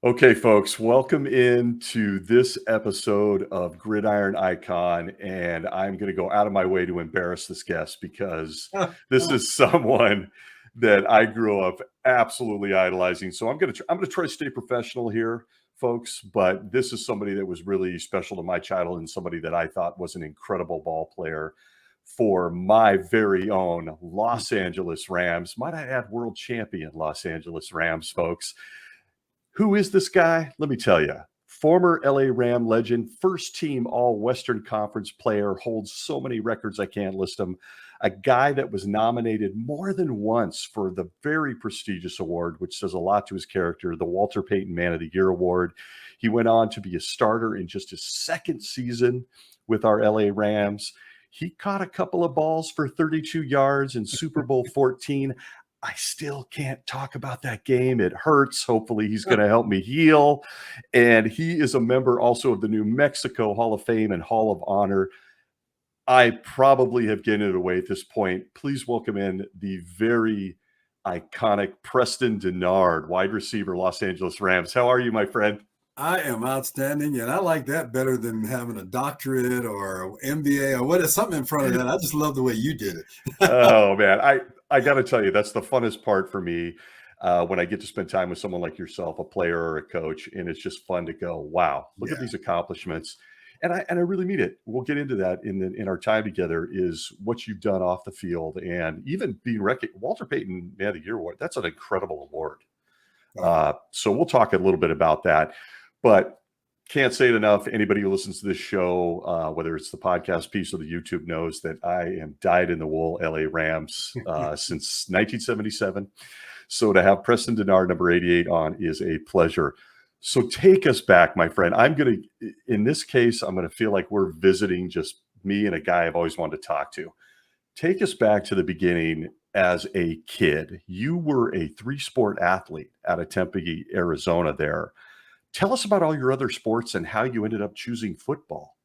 Okay, folks, welcome into this episode of Gridiron Icon. And I'm going to go out of my way to embarrass this guest because this is someone that I grew up absolutely idolizing. So I'm going to try to stay professional here, folks. But this is somebody that was really special to my childhood and somebody that I thought was an incredible ball player for my very own Los Angeles Rams. Might I add, world champion Los Angeles Rams, folks. Who is this guy? Let me tell you. Former LA Ram legend, first team All Western Conference player, holds so many records I can't list them. A guy that was nominated more than once for the very prestigious award, which says a lot to his character, the Walter Payton Man of the Year Award. He went on to be a starter in just his second season with our LA Rams. He caught a couple of balls for 32 yards in Super Bowl 14. I still can't talk about that game. It hurts. Hopefully he's going to help me heal. And he is a member also of the New Mexico Hall of Fame and Hall of Honor. I probably have given it away at this point. Please welcome in the very iconic Preston Dennard, wide receiver, Los Angeles Rams. How are you, my friend? I am outstanding, and I like that better than having a doctorate or MBA or what is something in front of that. I just love the way you did it. Oh, man. I got to tell you, that's the funnest part for me when I get to spend time with someone like yourself, a player or a coach, and it's just fun to go, wow, look at these accomplishments. And I really mean it. We'll get into that in our time together, is what you've done off the field and even being recognized. Walter Payton Man of the Year Award, that's an incredible award. So we'll talk a little bit about that. But can't say it enough. Anybody who listens to this show, whether it's the podcast piece or the YouTube, knows that I am dyed-in-the-wool LA Rams since 1977. So to have Preston Dennard, number 88, on is a pleasure. So take us back, my friend. In this case, I'm going to feel like we're visiting just me and a guy I've always wanted to talk to. Take us back to the beginning as a kid. You were a three-sport athlete out of Tempe, Arizona there. Tell us about all your other sports and how you ended up choosing football.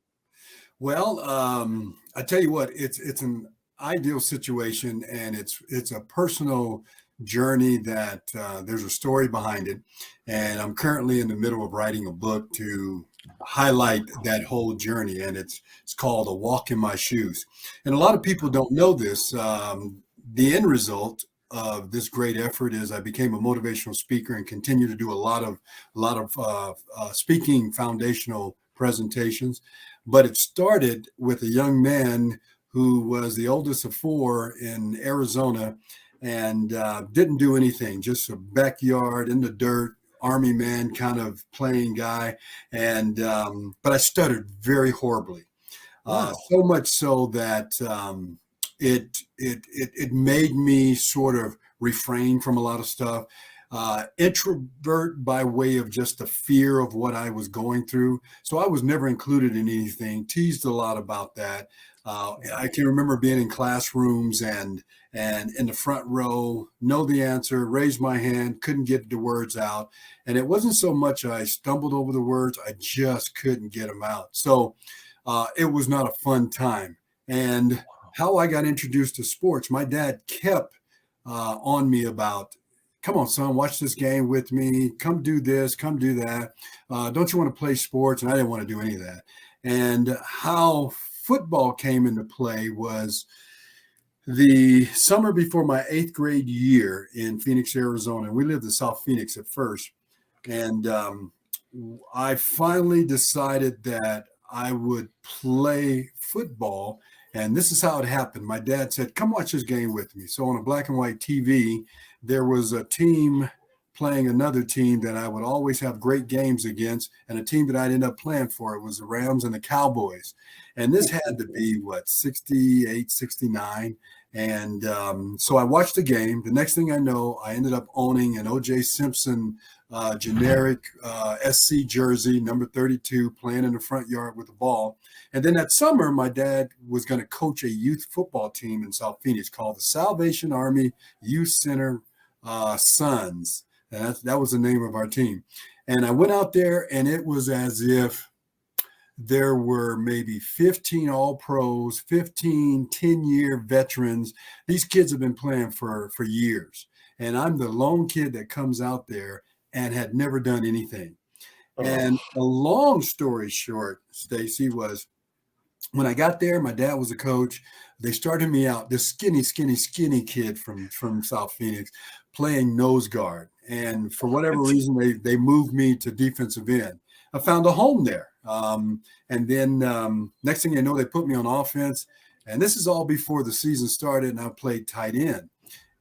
Well, I tell you what, it's an ideal situation, and it's a personal journey that there's a story behind it. And I'm currently in the middle of writing a book to highlight that whole journey, and it's called A Walk in My Shoes. And a lot of people don't know this. The end result of this great effort is I became a motivational speaker and continue to do a lot of speaking foundational presentations. But it started with a young man who was the oldest of four in Arizona and didn't do anything, just a backyard in the dirt, army man kind of playing guy. And but I stuttered very horribly, so much so that it made me sort of refrain from a lot of stuff, introvert by way of just the fear of what I was going through. So I was never included in anything, teased a lot about that. I can remember being in classrooms and in the front row, know the answer, raised my hand, couldn't get the words out. And it wasn't so much I stumbled over the words, I just couldn't get them out. So it was not a fun time. And how I got introduced to sports, my dad kept on me about, come on, son, watch this game with me. Come do this, come do that. Don't you want to play sports? And I didn't want to do any of that. And how football came into play was the summer before my 8th grade year in Phoenix, Arizona. We lived in South Phoenix at first. And I finally decided that I would play football. And this is how it happened. My dad said, come watch this game with me. So on a black and white TV, there was a team playing another team that I would always have great games against, and a team that I'd end up playing for. It was the Rams and the Cowboys. And this had to be, 68, 69. And so I watched the game. The next thing I know, I ended up owning an O.J. Simpson generic SC jersey, number 32, playing in the front yard with the ball. And then that summer, my dad was going to coach a youth football team in South Phoenix called the Salvation Army Youth Center Sons. And that was the name of our team. And I went out there, and it was as if there were maybe 15 all-pros, 15 10-year veterans. These kids have been playing for years. And I'm the lone kid that comes out there, and had never done anything. Oh, And a long story short, Stacy, was when I got there, my dad was a coach. They started me out, this skinny kid from South Phoenix, playing nose guard. And for whatever reason, they moved me to defensive end. I found a home there. And then next thing you know, they put me on offense. And this is all before the season started, and I played tight end.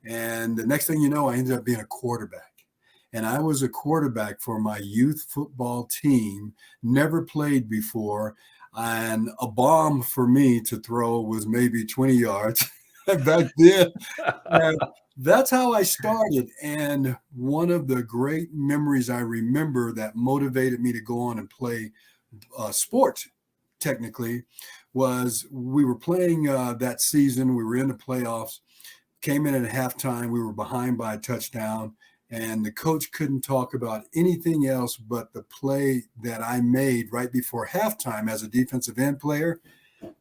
And the next thing you know, I ended up being a quarterback. And I was a quarterback for my youth football team, never played before. And a bomb for me to throw was maybe 20 yards back then. And that's how I started. And one of the great memories I remember that motivated me to go on and play sports, technically, was we were playing that season. We were in the playoffs, came in at halftime. We were behind by a touchdown. And the coach couldn't talk about anything else but the play that I made right before halftime as a defensive end player,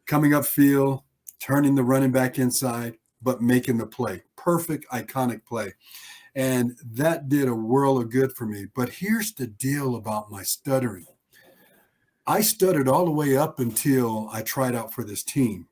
coming upfield, turning the running back inside, but making the play. Perfect, iconic play. And that did a world of good for me. But here's the deal about my stuttering. I stuttered all the way up until I tried out for this team.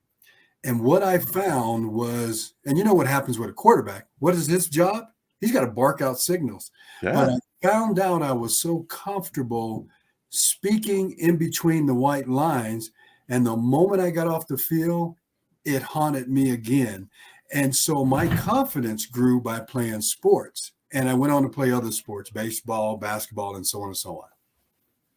And what I found was, and you know what happens with a quarterback? What is his job? He's got to bark out signals. yeah. But I found out I was so comfortable speaking in between the white lines. And the moment I got off the field, it haunted me again. And so my confidence grew by playing sports. And I went on to play other sports, baseball, basketball, and so on and so on.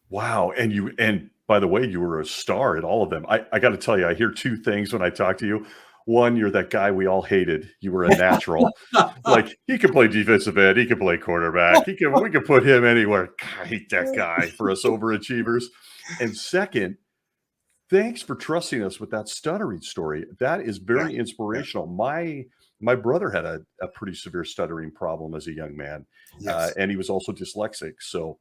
Wow. And by the way, you were a star at all of them. I got to tell you, I hear two things when I talk to you. One, you're that guy we all hated. You were a natural. Like, he could play defensive end, he could play quarterback, we could put him anywhere. God, I hate that guy for us overachievers. And second, thanks for trusting us with that stuttering story. That is very inspirational. My brother had a pretty severe stuttering problem as a young man, and he was also dyslexic. So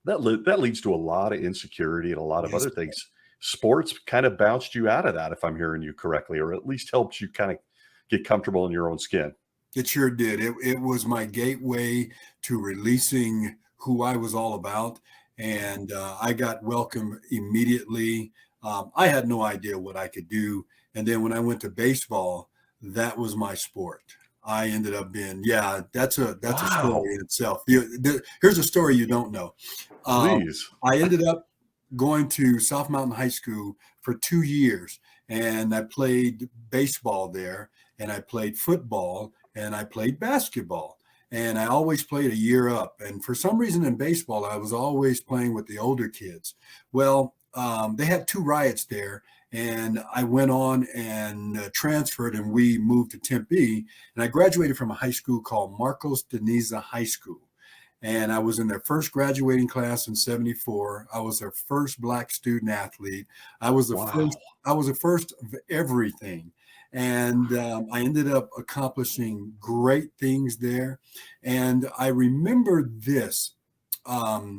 that leads to a lot of insecurity and a lot of other things. Sports kind of bounced you out of that, if I'm hearing you correctly, or at least helped you kind of get comfortable in your own skin. It sure did. It was my gateway to releasing who I was all about. And I got welcomed immediately. I had no idea what I could do. And then when I went to baseball, that was my sport. I ended up being, that's a story in itself. Here's a story you don't know. Please. I ended up going to South Mountain High School for 2 years, and I played baseball there, and I played football, and I played basketball, and I always played a year up. And for some reason in baseball, I was always playing with the older kids. Well, they had 2 riots there, and I went on and transferred, and we moved to Tempe, and I graduated from a high school called Marcos de Niza High School. And I was in their first graduating class in '74. I was their first Black student athlete. I was the first of everything. And I ended up accomplishing great things there. And I remember this. I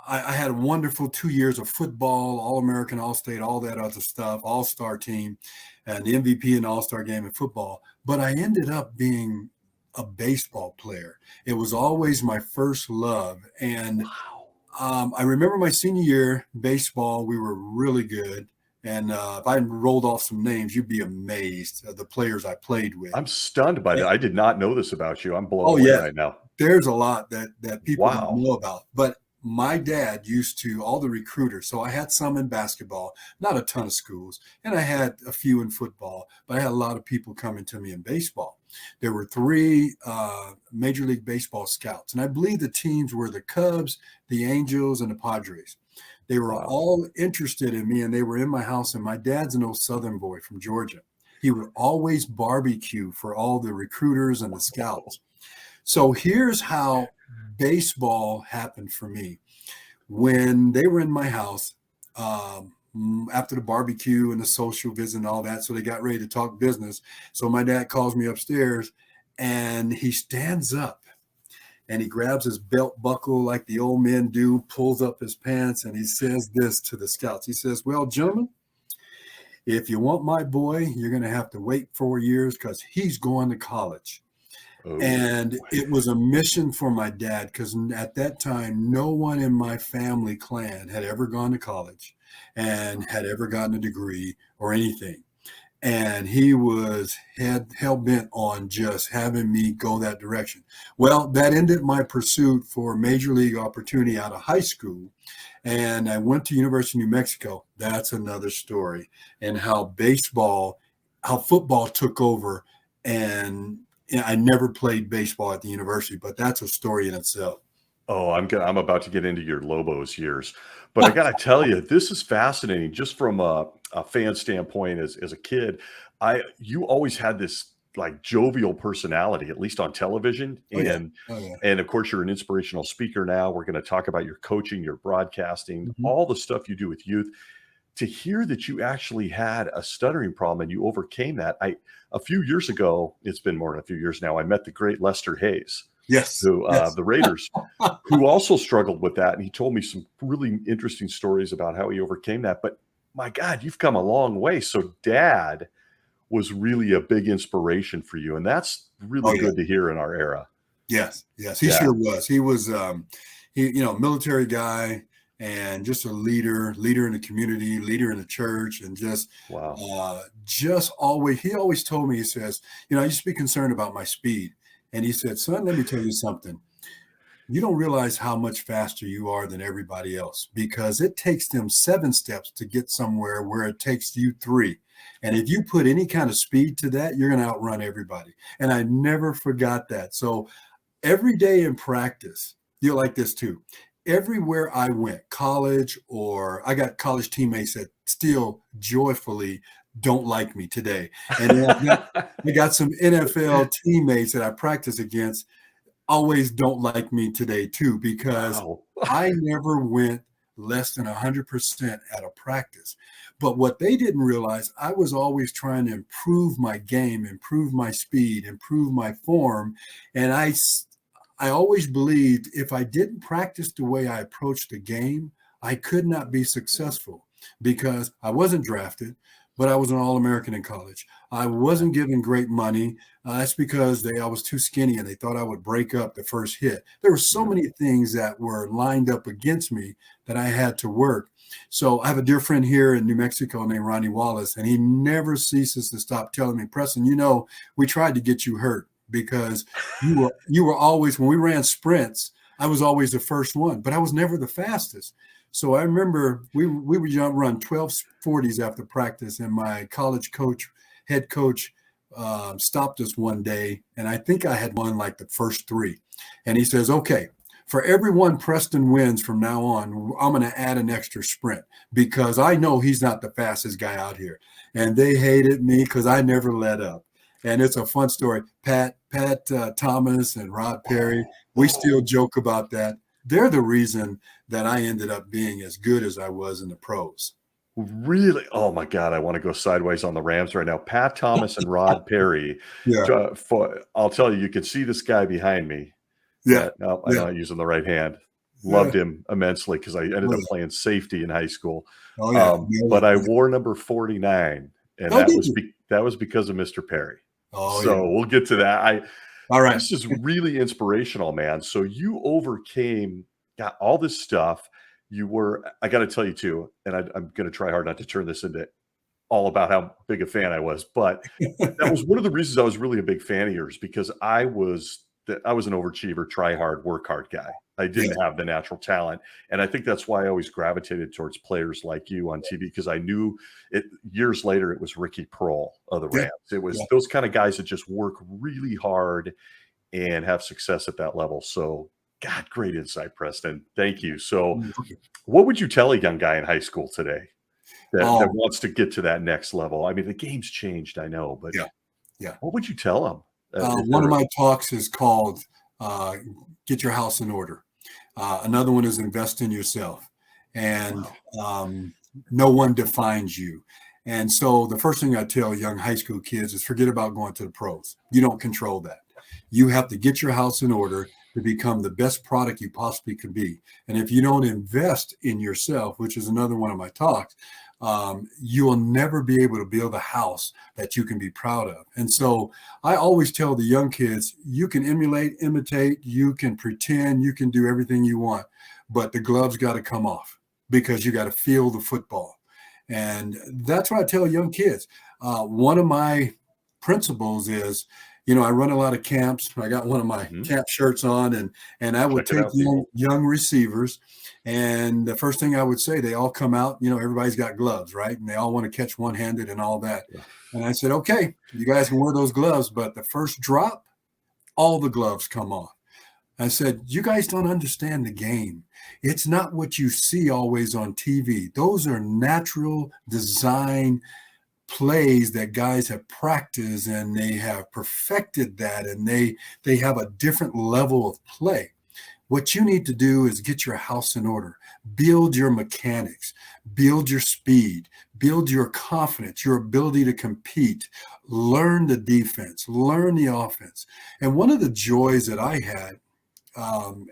had a wonderful 2 years of football, All-American, All-State, all that other stuff, All-Star team, and the MVP and All-Star game in football. But I ended up being a baseball player. It was always my first love. And I remember my senior year, baseball, we were really good. And if I rolled off some names, you'd be amazed at the players I played with. I'm stunned by that. I did not know this about you. I'm blown away right now. There's a lot that people don't know about. But my dad used to, all the recruiters, so I had some in basketball, not a ton of schools, and I had a few in football, but I had a lot of people coming to me in baseball. There were 3 Major League Baseball scouts, and I believe the teams were the Cubs, the Angels, and the Padres. They were all interested in me, and they were in my house, and my dad's an old Southern boy from Georgia. He would always barbecue for all the recruiters and the scouts. So here's how baseball happened for me. When they were in my house, after the barbecue and the social visit and all that, so they got ready to talk business. So my dad calls me upstairs, and he stands up, and he grabs his belt buckle like the old men do, pulls up his pants, and he says this to the scouts. He says, "Well, gentlemen, if you want my boy, you're going to have to wait 4 years because he's going to college." Oh, And it was a mission for my dad because at that time, no one in my family clan had ever gone to college and had ever gotten a degree or anything. And he was hell bent on just having me go that direction. Well, that ended my pursuit for a major league opportunity out of high school. And I went to University of New Mexico. That's another story. And how football took over. And I never played baseball at the university, but that's a story in itself. oh, I'm about to get into your Lobos years, but I got to tell you, this is fascinating. Just from a fan standpoint, as a kid, you always had this like jovial personality, at least on television, Oh yeah. and Oh yeah. of course you're an inspirational speaker now. We're going to talk about your coaching, your broadcasting, Mhm. all the stuff you do with youth. To hear that you actually had a stuttering problem and you overcame that, a few years ago, it's been more than a few years now, I met the great Lester Hayes, Yes. who Yes. the Raiders, who also struggled with that, and he told me some really interesting stories about how he overcame that. But my God, you've come a long way. So Dad was really a big inspiration for you, and that's Oh really yeah. good to hear in our era. Yes. Yes. He Yeah, sure was. He was, military guy and just a leader in the community, leader in the church, and wow. he always told me, he says, I used to be concerned about my speed. And he said, son, let me tell you something. You don't realize how much faster you are than everybody else because it takes them 7 steps to get somewhere where it takes you 3. And if you put any kind of speed to that, you're going to outrun everybody. And I never forgot that. So every day in practice, you're like this too. Everywhere I went, college, or I got college teammates that still joyfully don't like me today. And then I got some NFL teammates that I practice against always don't like me today too, because Wow. I never went less than 100% at a practice. But what they didn't realize, I was always trying to improve my game, improve my speed, improve my form. And I always believed if I didn't practice the way I approached the game, I could not be successful because I wasn't drafted, but I was an All-American in college. I wasn't given great money. That's because I was too skinny and they thought I would break up the first hit. There were so Yeah. many things that were lined up against me that I had to work. So I have a dear friend here in New Mexico named Ronnie Wallace, and he never ceases to stop telling me, Preston, we tried to get you hurt because you were always, when we ran sprints, I was always the first one, but I was never the fastest. So I remember we would run 12:40s after practice, and my college head coach, stopped us one day, and I think I had won like the first 3. And he says, okay, for every one Preston wins from now on, I'm going to add an extra sprint because I know he's not the fastest guy out here. And they hated me because I never let up. And it's a fun story. Pat Thomas and Rod Perry, we still joke about that. They're the reason that I ended up being as good as I was in the pros. Really? Oh my God, I want to go sideways on the Rams right now. Pat Thomas and Rod Perry. Yeah, I'll tell you, you can see this guy behind me. yeah, No, I'm yeah, not using the right hand. yeah. Loved him immensely because I ended Oh up yeah, playing safety in high school. oh yeah. Yeah. But I wore number 49, and Oh, did you? that was because of Mr. Perry. Oh yeah. So we'll get to that. All right. This is really inspirational, man. So you overcame, got all this stuff. I got to tell you too, and I'm going to try hard not to turn this into all about how big a fan I was, but that was one of the reasons I was really a big fan of yours because I was an overachiever, try hard, work hard guy. I Yeah. didn't have the natural talent. And I think that's why I always gravitated towards players like you on TV because I knew it years later, it was Ricky Pearl of the Yeah. Rams. It was Yeah. those kind of guys that just work really hard and have success at that level. So, God, great insight, Preston. Thank you. So, what would you tell a young guy in high school today that Oh, wants to get to that next level? I mean, the game's changed, I know, but yeah. Yeah. what would you tell them? One of my talks is called Get Your House in Order. Another one is Invest in Yourself. And no one defines you. And so the first thing I tell young high school kids is forget about going to the pros. You don't control that. You have to get your house in order to become the best product you possibly could be. And if you don't invest in yourself, which is another one of my talks, you will never be able to build a house that you can be proud of. And so I always tell the young kids, you can emulate, imitate, you can pretend, you can do everything you want, but the gloves got to come off because you got to feel the football. And that's what I tell young kids. One of my principles is, I run a lot of camps. I got one of my camp shirts on, and I would take young receivers. And the first thing I would say, they all come out, everybody's got gloves, right? And they all want to catch one-handed and all that. Yeah. And I said, okay, you guys can wear those gloves, but the first drop, all the gloves come off. I said, you guys don't understand the game. It's not what you see always on TV. Those are natural design plays that guys have practiced, and they have perfected that, and they have a different level of play. What you need to do is get your house in order, build your mechanics, build your speed, build your confidence, your ability to compete, learn the defense, learn the offense. And one of the joys that I had, I'll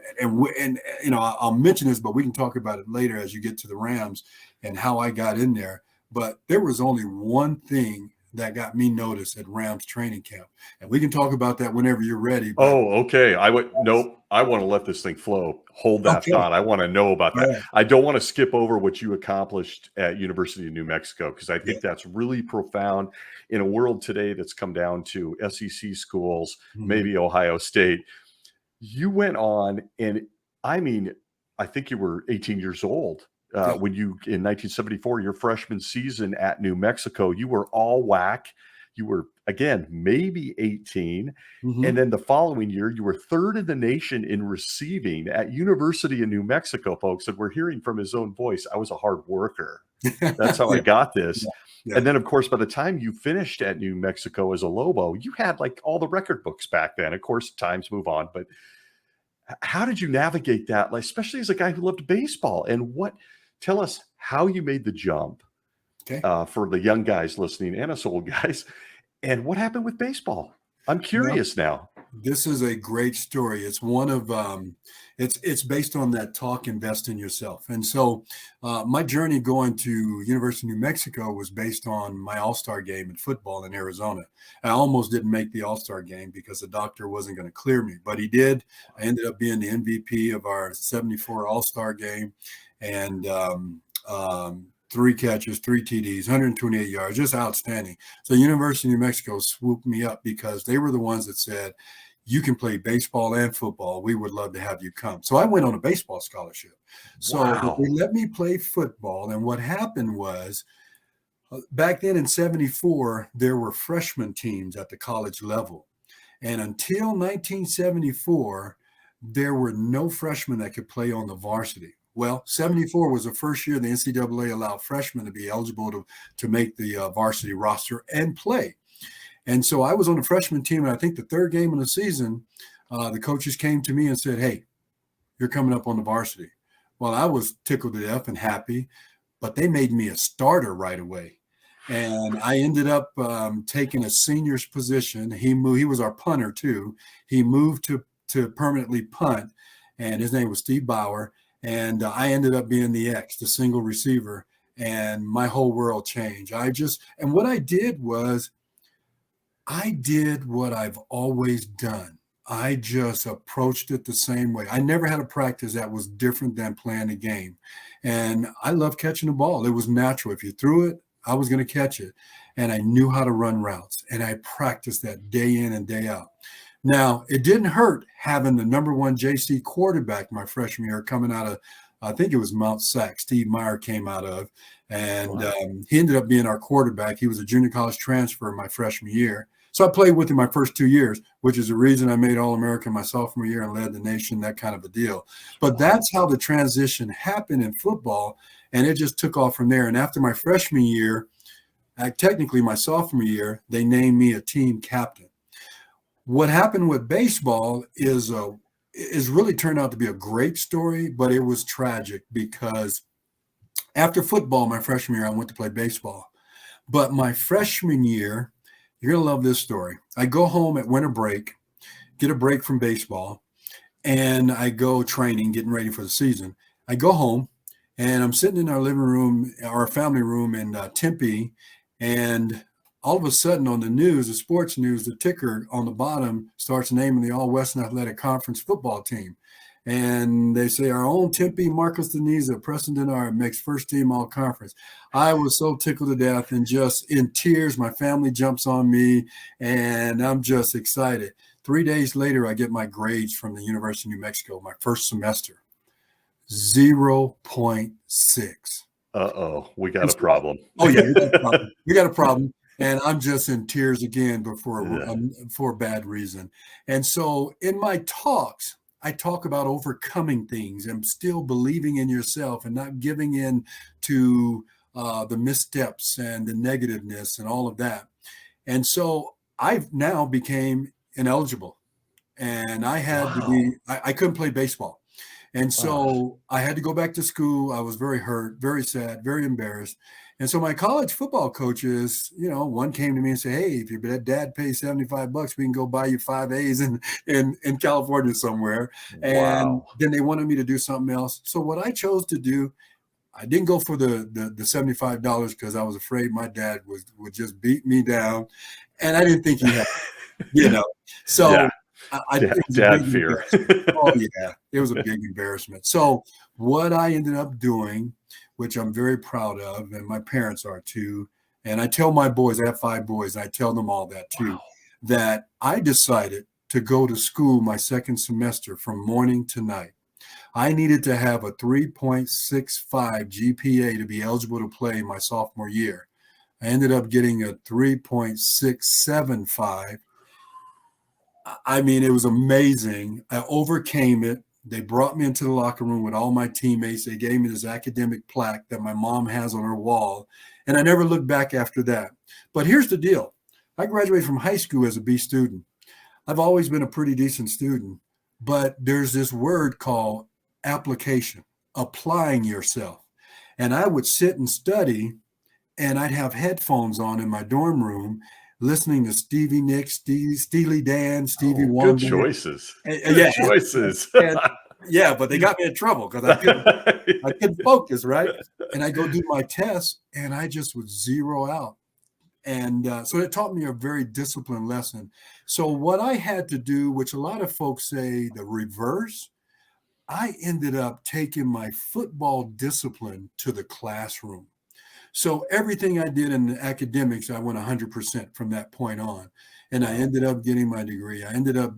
mention this, but we can talk about it later as you get to the Rams and how I got in there. But there was only one thing that got me noticed at Rams training camp. And we can talk about that whenever you're ready. Okay. I want to let this thing flow. Hold that thought. I want to know about that. Yeah. I don't want to skip over what you accomplished at University of New Mexico, because I think that's really profound in a world today that's come down to SEC schools, maybe Ohio State. You went on, and I think you were 18 years old. When you, in 1974, your freshman season at New Mexico, you were all WAC. You were, again, maybe 18. And then the following year, you were third in the nation in receiving at University of New Mexico, folks. And we're hearing from his own voice, I was a hard worker. That's how I got this. Yeah. And then, of course, by the time you finished at New Mexico as a Lobo, you had like all the record books back then. Of course, times move on. But how did you navigate that, like, especially as a guy who loved baseball? And tell us how you made the jump for the young guys listening and us old guys, and what happened with baseball. I'm curious now. This is a great story. It's one of it's based on that talk, invest in yourself. And so my journey going to University of New Mexico was based on my all-star game in football in Arizona. I almost didn't make the all-star game because the doctor wasn't going to clear me, but he did. I ended up being the MVP of our 74 all-star game, and 3 catches, 3 TDs, 128 yards, just outstanding. So University of New Mexico swooped me up because they were the ones that said, you can play baseball and football. We would love to have you come. So I went on a baseball scholarship. So they let me play football. And what happened was, back then in 74, there were freshman teams at the college level. And until 1974, there were no freshmen that could play on the varsity. Well, 74 was the first year the NCAA allowed freshmen to be eligible to make the varsity roster and play. And so I was on the freshman team, and I think the third game of the season, the coaches came to me and said, hey, you're coming up on the varsity. Well, I was tickled to death and happy, but they made me a starter right away. And I ended up taking a senior's position. He was our punter too. He moved to permanently punt, and his name was Steve Bauer. And I ended up being the single receiver, and my whole world changed. And what I did was, I did what I've always done. I just approached it the same way. I never had a practice that was different than playing the game. And I love catching the ball. It was natural. If you threw it, I was going to catch it. And I knew how to run routes. And I practiced that day in and day out. Now, it didn't hurt having the number 1 JC quarterback my freshman year coming out of, I think it was Mount Sac, Steve Meyer came out of, and he ended up being our quarterback. He was a junior college transfer my freshman year. So I played with him my first 2 years, which is the reason I made All-American my sophomore year and led the nation, that kind of a deal. But that's how the transition happened in football, and it just took off from there. And after my freshman year, technically my sophomore year, they named me a team captain. What happened with baseball is really turned out to be a great story, but it was tragic because after football, my freshman year, I went to play baseball. But my freshman year, you're going to love this story. I go home at winter break, get a break from baseball, and I go training, getting ready for the season. I go home, And I'm sitting in our living room, our family room in Tempe, and all of a sudden on the news, the sports news, the ticker on the bottom starts naming the All-Western Athletic Conference football team. And they say our own Tempe Marcus Deniza, Preston Dennard makes first team all conference. I was so tickled to death and just in tears. My family jumps on me and I'm just excited. 3 days later, I get my grades from the University of New Mexico, my first semester, 0.6. We got a problem. Oh yeah, we got a problem. We got a problem. And I'm just in tears again, but for a bad reason. And so in my talks, I talk about overcoming things and still believing in yourself and not giving in to the missteps and the negativeness and all of that. And so I've now became ineligible, and I had to be. I couldn't play baseball. And so I had to go back to school. I was very hurt, very sad, very embarrassed. And so my college football coaches, one came to me and said, "Hey, if your dad pays $75, we can go buy you 5 A's in California somewhere." And then they wanted me to do something else. So what I chose to do, I didn't go for the $75 because I was afraid my dad would just beat me down. And I didn't think he had, So yeah. Dad fear. Oh yeah, it was a big embarrassment. So what I ended up doing, which I'm very proud of, and my parents are too, and I tell my boys, I have 5 boys, and I tell them all that too, that I decided to go to school my second semester from morning to night. I needed to have a 3.65 GPA to be eligible to play my sophomore year. I ended up getting a 3.675. I mean, it was amazing. I overcame it. They brought me into the locker room with all my teammates. They gave me this academic plaque that my mom has on her wall. And I never looked back after that. But here's the deal. I graduated from high school as a B student. I've always been a pretty decent student, but there's this word called application, applying yourself. And I would sit and study, and I'd have headphones on in my dorm room, listening to Stevie Nicks, Steely Dan, Stevie Wonder. Good choices. Good choices. But they got me in trouble because I couldn't focus, right? And I go do my test, and I just would zero out. And so it taught me a very disciplined lesson. So what I had to do, which a lot of folks say the reverse, I ended up taking my football discipline to the classroom. So everything I did in the academics, I went 100% from that point on. And I ended up getting my degree. I ended up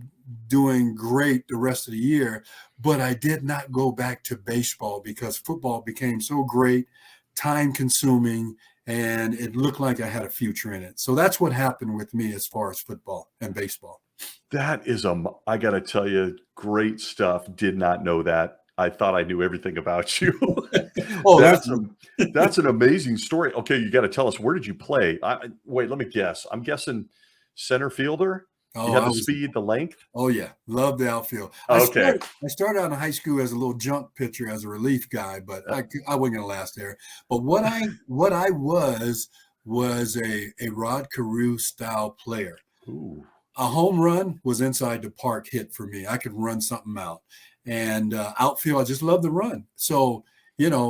doing great the rest of the year, but I did not go back to baseball because football became so great, time consuming, and it looked like I had a future in it. So that's what happened with me as far as football and baseball. That is, I got to tell you, great stuff. Did not know that. I thought I knew everything about you. That's an amazing story. Okay, you got to tell us, where did you play? Wait, let me guess. I'm guessing center fielder. You had the speed, the length. Oh yeah, love the outfield. Okay. I started out in high school as a little junk pitcher, as a relief guy, but I wasn't gonna last there. But what I was a Rod Carew style player. Ooh. A home run was inside the park hit for me. I could run something out. And outfield, I just love the run. So,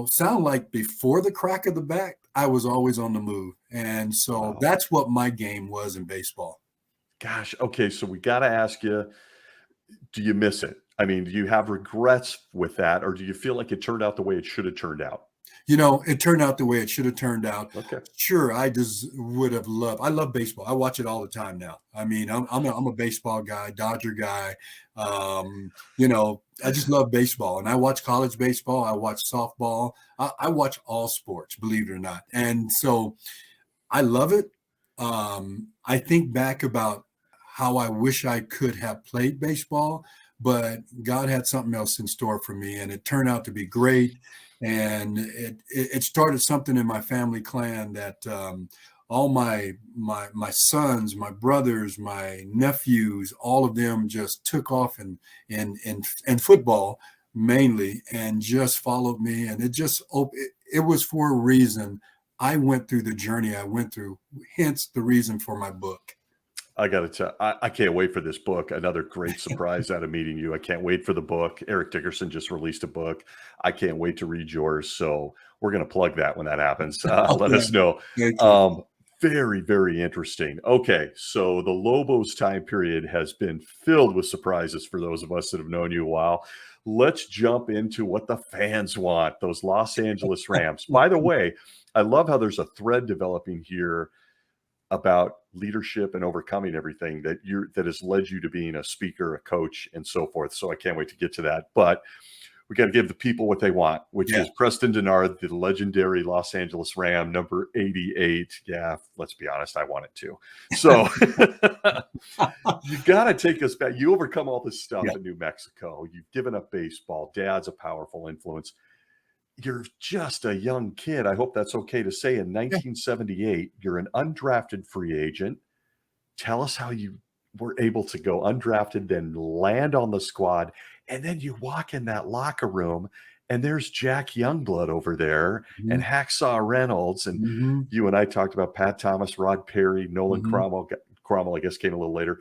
sound like before the crack of the bat, I was always on the move. And so that's what my game was in baseball. Gosh. Okay. So we got to ask you, do you miss it? I mean, do you have regrets with that, or do you feel like it turned out the way it should have turned out? It turned out the way it should have turned out. Okay. Sure, I just would have loved. I love baseball. I watch it all the time now. I mean, I'm a baseball guy, Dodger guy. I just love baseball, and I watch college baseball. I watch softball. I watch all sports, believe it or not. And so, I love it. I think back about how I wish I could have played baseball, but God had something else in store for me, and it turned out to be great. And it started something in my family clan that all my sons, my brothers, my nephews, all of them just took off in football mainly, and just followed me. And it was for a reason. I went through the journey I went through, hence the reason for my book. I got to tell, I can't wait for this book. Another great surprise out of meeting you. I can't wait for the book. Eric Dickerson just released a book. I can't wait to read yours. So we're going to plug that when that happens. Let Okay. us know. Thank you. Very, very interesting. Okay. So the Lobos time period has been filled with surprises for those of us that have known you a while. Let's jump into what the fans want, those Los Angeles Rams. By the way, I love how there's a thread developing here about leadership and overcoming everything that has led you to being a speaker, a coach, and so forth. So I can't wait to get to that. But we got to give the people what they want, which is Preston Dennard, the legendary Los Angeles Ram, number 88. Yeah, let's be honest, I want it too. So you got to take us back. You overcome all this stuff in New Mexico. You've given up baseball. Dad's a powerful influence. You're just a young kid. I hope that's okay to say. In 1978, you're an undrafted free agent. Tell us how you were able to go undrafted, then land on the squad, and then you walk in that locker room, and there's Jack Youngblood over there and Hacksaw Reynolds. And you and I talked about Pat Thomas, Rod Perry, Nolan Cromwell. Cromwell, I guess, came a little later.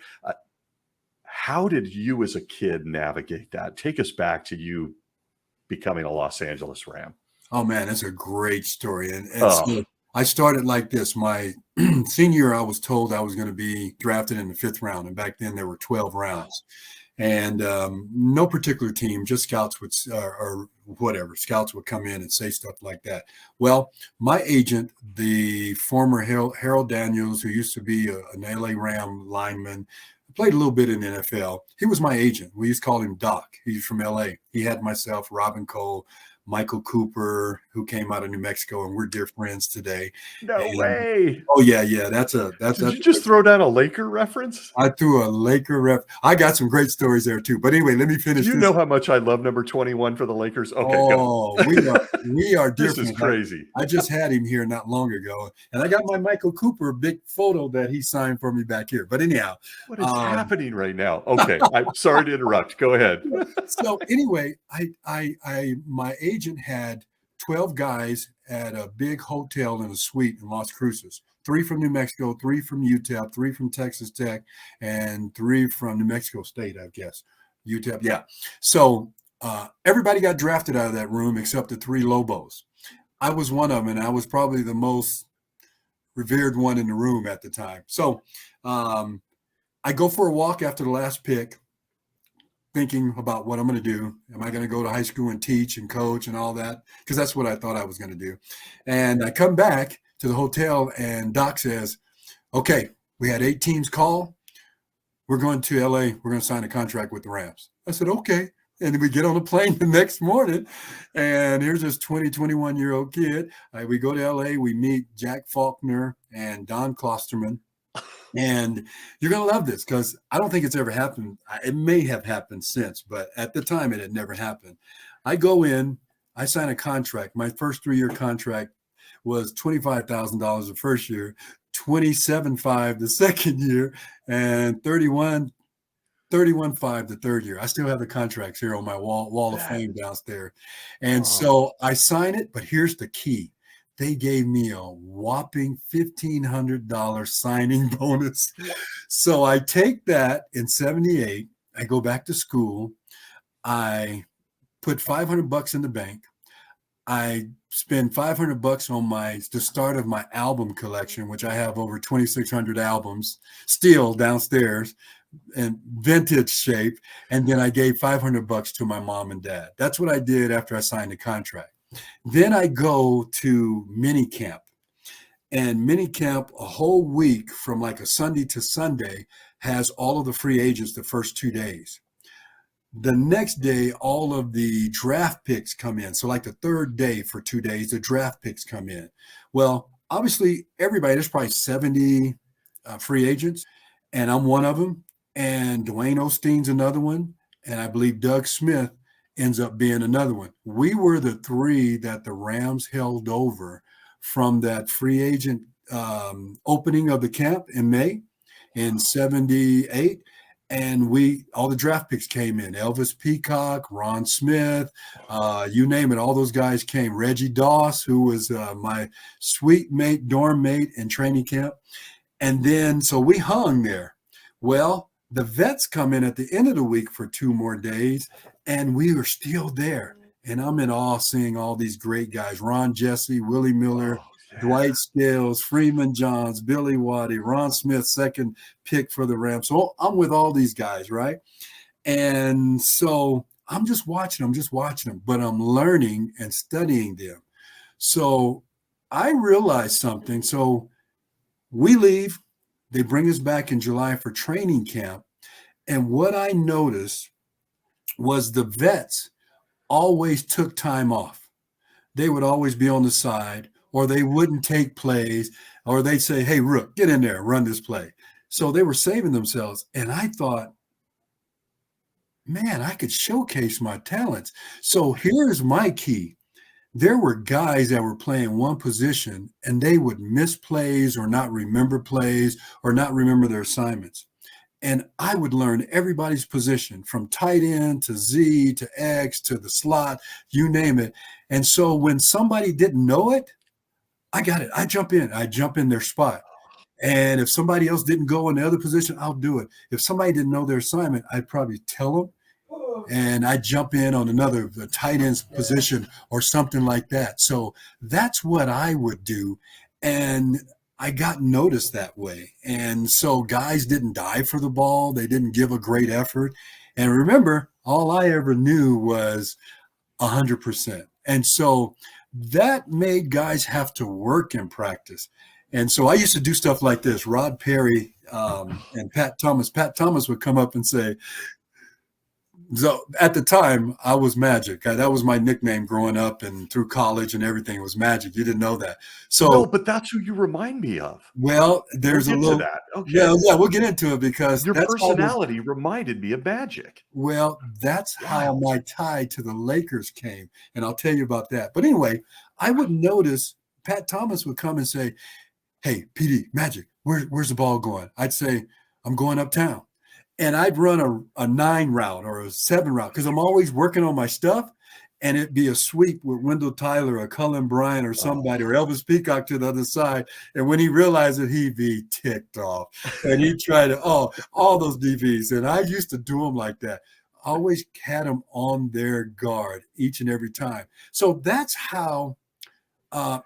How did you as a kid navigate that? Take us back to you becoming a Los Angeles Ram. Oh man, that's a great story. And so I started like this. My senior year, I was told I was going to be drafted in the 5th round. And back then there were 12 rounds. And no particular team, just scouts would, or whatever, scouts would come in and say stuff like that. Well, my agent, the former Harold Daniels, who used to be an LA Ram lineman, played a little bit in the NFL. He was my agent. We used to call him Doc. He's from LA. He had myself, Robin Cole, Michael Cooper, who came out of New Mexico, and we're dear friends today. No way. Oh yeah. Did you just throw down a Laker reference? I threw a Laker ref. I got some great stories there too. But anyway, let me finish. Do you know how much I love number 21 for the Lakers? Okay, go. we are dear This is friends. crazy. I just had him here not long ago, and I got my Michael Cooper big photo that he signed for me back here. But anyhow, what is happening right now? Okay, I'm sorry to interrupt. Go ahead. So anyway, my agent had 12 guys at a big hotel in a suite in Las Cruces. 3 from New Mexico, 3 from UTEP, 3 from Texas Tech, and 3 from New Mexico State, I guess. UTEP, yeah. So everybody got drafted out of that room except the 3 Lobos. I was one of them, and I was probably the most revered one in the room at the time. So I go for a walk after the last pick, thinking about what I'm going to do. Am I going to go to high school and teach and coach and all that? Because that's what I thought I was going to do. And I come back to the hotel, and Doc says, okay, we had 8 teams call. We're going to LA. We're going to sign a contract with the Rams. I said, okay. And we get on a plane the next morning, and here's this 21-year-old kid. We go to LA. We meet Jack Faulkner and Don Klosterman. And you're going to love this because I don't think it's ever happened. It may have happened since, but at the time it had never happened. I go in, I sign a contract. My first 3-year contract was $25,000 the first year, $27,500 the second year, and $31,500 the third year. I still have the contracts here on my wall of fame downstairs. And so I sign it, but here's the key. They gave me a whopping $1,500 signing bonus. So I take that in 78. I go back to school. I put $500 in the bank. I spend $500 on the start of my album collection, which I have over 2,600 albums still downstairs in vintage shape. And then I gave $500 to my mom and dad. That's what I did after I signed the contract. Then I go to mini camp, and mini camp a whole week from like a Sunday to Sunday has all of the free agents the first 2 days. The next day, all of the draft picks come in. So like the third day for 2 days, the draft picks come in. Well, obviously everybody, there's probably 70 free agents, and I'm one of them. And Dwayne Osteen's another one. And I believe Doug Smith ends up being another one. We were the 3 that the Rams held over from that free agent opening of the camp in May in 78. And all the draft picks came in. Elvis Peacock, Ron Smith, you name it, all those guys came. Reggie Doss, who was my suite mate, dorm mate in training camp. And then, so we hung there. Well, the vets come in at the end of the week for 2 more days, and we were still there. And I'm in awe seeing all these great guys: Ron Jesse, Willie Miller, Oh, yeah. Dwight Scales, Freeman Johns, Billy Waddy, Ron Smith, second pick for the Rams. So I'm with all these guys, right? And so I'm just watching them, but I'm learning and studying them. So I realized something. So we leave, they bring us back in July for training camp. And what I noticed was the vets always took time off. They would always be on the side, or they wouldn't take plays, or they'd say, hey, Rook, get in there, run this play. So they were saving themselves. And I thought, man, I could showcase my talents. So here's my key. There were guys that were playing one position and they would miss plays or not remember plays or not remember their assignments. And I would learn everybody's position from tight end to Z to X to the slot, you name it. And so when somebody didn't know it, I got it. I jump in their spot. And if somebody else didn't go in the other position, I'll do it. If somebody didn't know their assignment, I'd probably tell them, and I jump in on another tight end position or something like that. So that's what I would do. And I got noticed that way. And so guys didn't die for the ball. They didn't give a great effort. And remember, all I ever knew was 100%. And so that made guys have to work in practice. And so I used to do stuff like this. Rod Perry and Pat Thomas would come up and say, so at the time, I was Magic. That was my nickname growing up and through college and everything. It was Magic. You didn't know that. So, no, but that's who you remind me of. Well, there's we'll a little. that. Okay. Yeah, we'll get into it because your personality reminded me of Magic. Well, that's how my tie to the Lakers came, and I'll tell you about that. But anyway, I would notice Pat Thomas would come and say, "Hey, PD, Magic, where's the ball going?" I'd say, "I'm going uptown." And I'd run a 9 route or a 7 route because I'm always working on my stuff. And it'd be a sweep with Wendell Tyler or Cullen Bryant or somebody or Elvis Peacock to the other side. And when he realized it, he'd be ticked off. And he'd try to, all those DBs. And I used to do them like that. Always had them on their guard each and every time. So that's how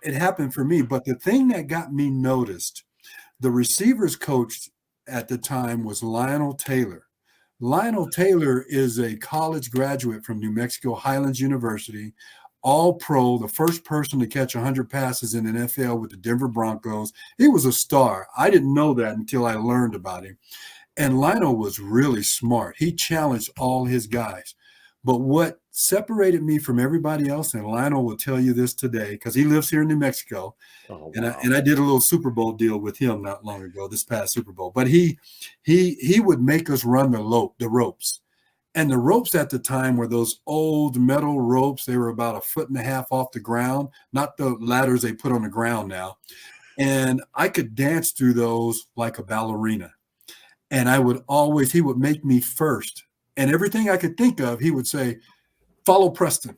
it happened for me. But the thing that got me noticed, the receivers coach at the time was Lionel Taylor. Lionel Taylor is a college graduate from New Mexico Highlands University, all pro, the first person to catch 100 passes in the NFL with the Denver Broncos. He was a star. I didn't know that until I learned about him. And Lionel was really smart. He challenged all his guys. But what separated me from everybody else, and Lionel will tell you this today, because he lives here in New Mexico, and I did a little Super Bowl deal with him not long ago, this past Super Bowl. But he would make us run the ropes. And the ropes at the time were those old metal ropes. They were about 1.5 feet off the ground, not the ladders they put on the ground now. And I could dance through those like a ballerina. And he would make me first. And everything I could think of, he would say, follow Preston.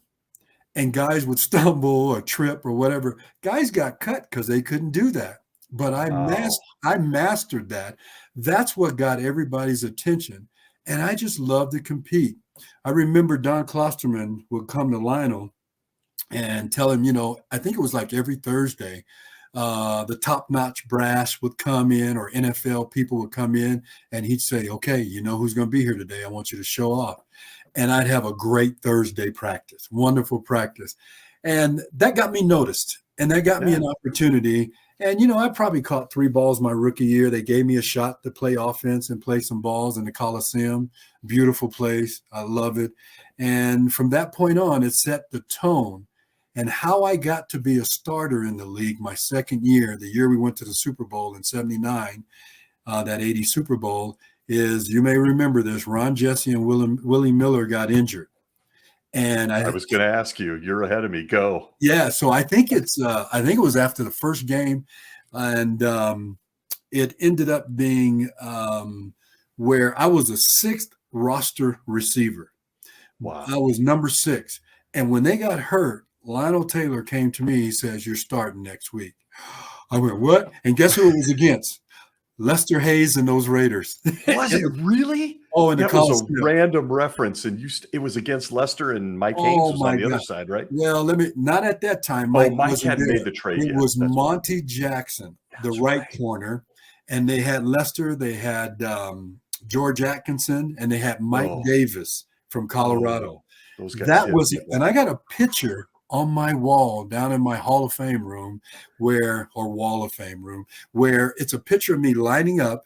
And guys would stumble or trip or whatever. Guys got cut because they couldn't do that. But I mastered that. That's what got everybody's attention. And I just loved to compete. I remember Don Klosterman would come to Lionel and tell him, I think it was like every Thursday, the top-notch brass would come in, or NFL people would come in, and he'd say, okay, you know who's going to be here today? I want you to show off. And I'd have a great Thursday practice, wonderful practice. And that got me noticed, and that got me an opportunity. And, I probably caught 3 balls my rookie year. They gave me a shot to play offense and play some balls in the Coliseum. Beautiful place. I love it. And from that point on, it set the tone. And how I got to be a starter in the league my second year, the year we went to the Super Bowl in '79, that '80 Super Bowl, is, you may remember this, Ron Jesse and Willie Miller got injured. And I was going to ask you, you're ahead of me. Go. Yeah. So I think it was after the first game, and it ended up being where I was a 6th roster receiver. Wow. I was number 6. And when they got hurt, Lionel Taylor came to me. He says, you're starting next week. I went, what? And guess who it was against? Lester Hayes and those Raiders. Was it really? Oh, in the That was a Coliseum. random reference, and it was against Lester, and Mike Haynes Oh was on my the other God. side, right? Well, not at that time. Oh, Mike Mike wasn't hadn't there. made the trade It yet. was That's right. Monty Jackson, the That's right right. corner, and they had Lester. They had George Atkinson, and they had Mike Oh. Davis from Colorado. Those guys That hit was me. it. And I got a picture on my wall down in my Hall of Fame room or Wall of Fame room, where it's a picture of me lining up,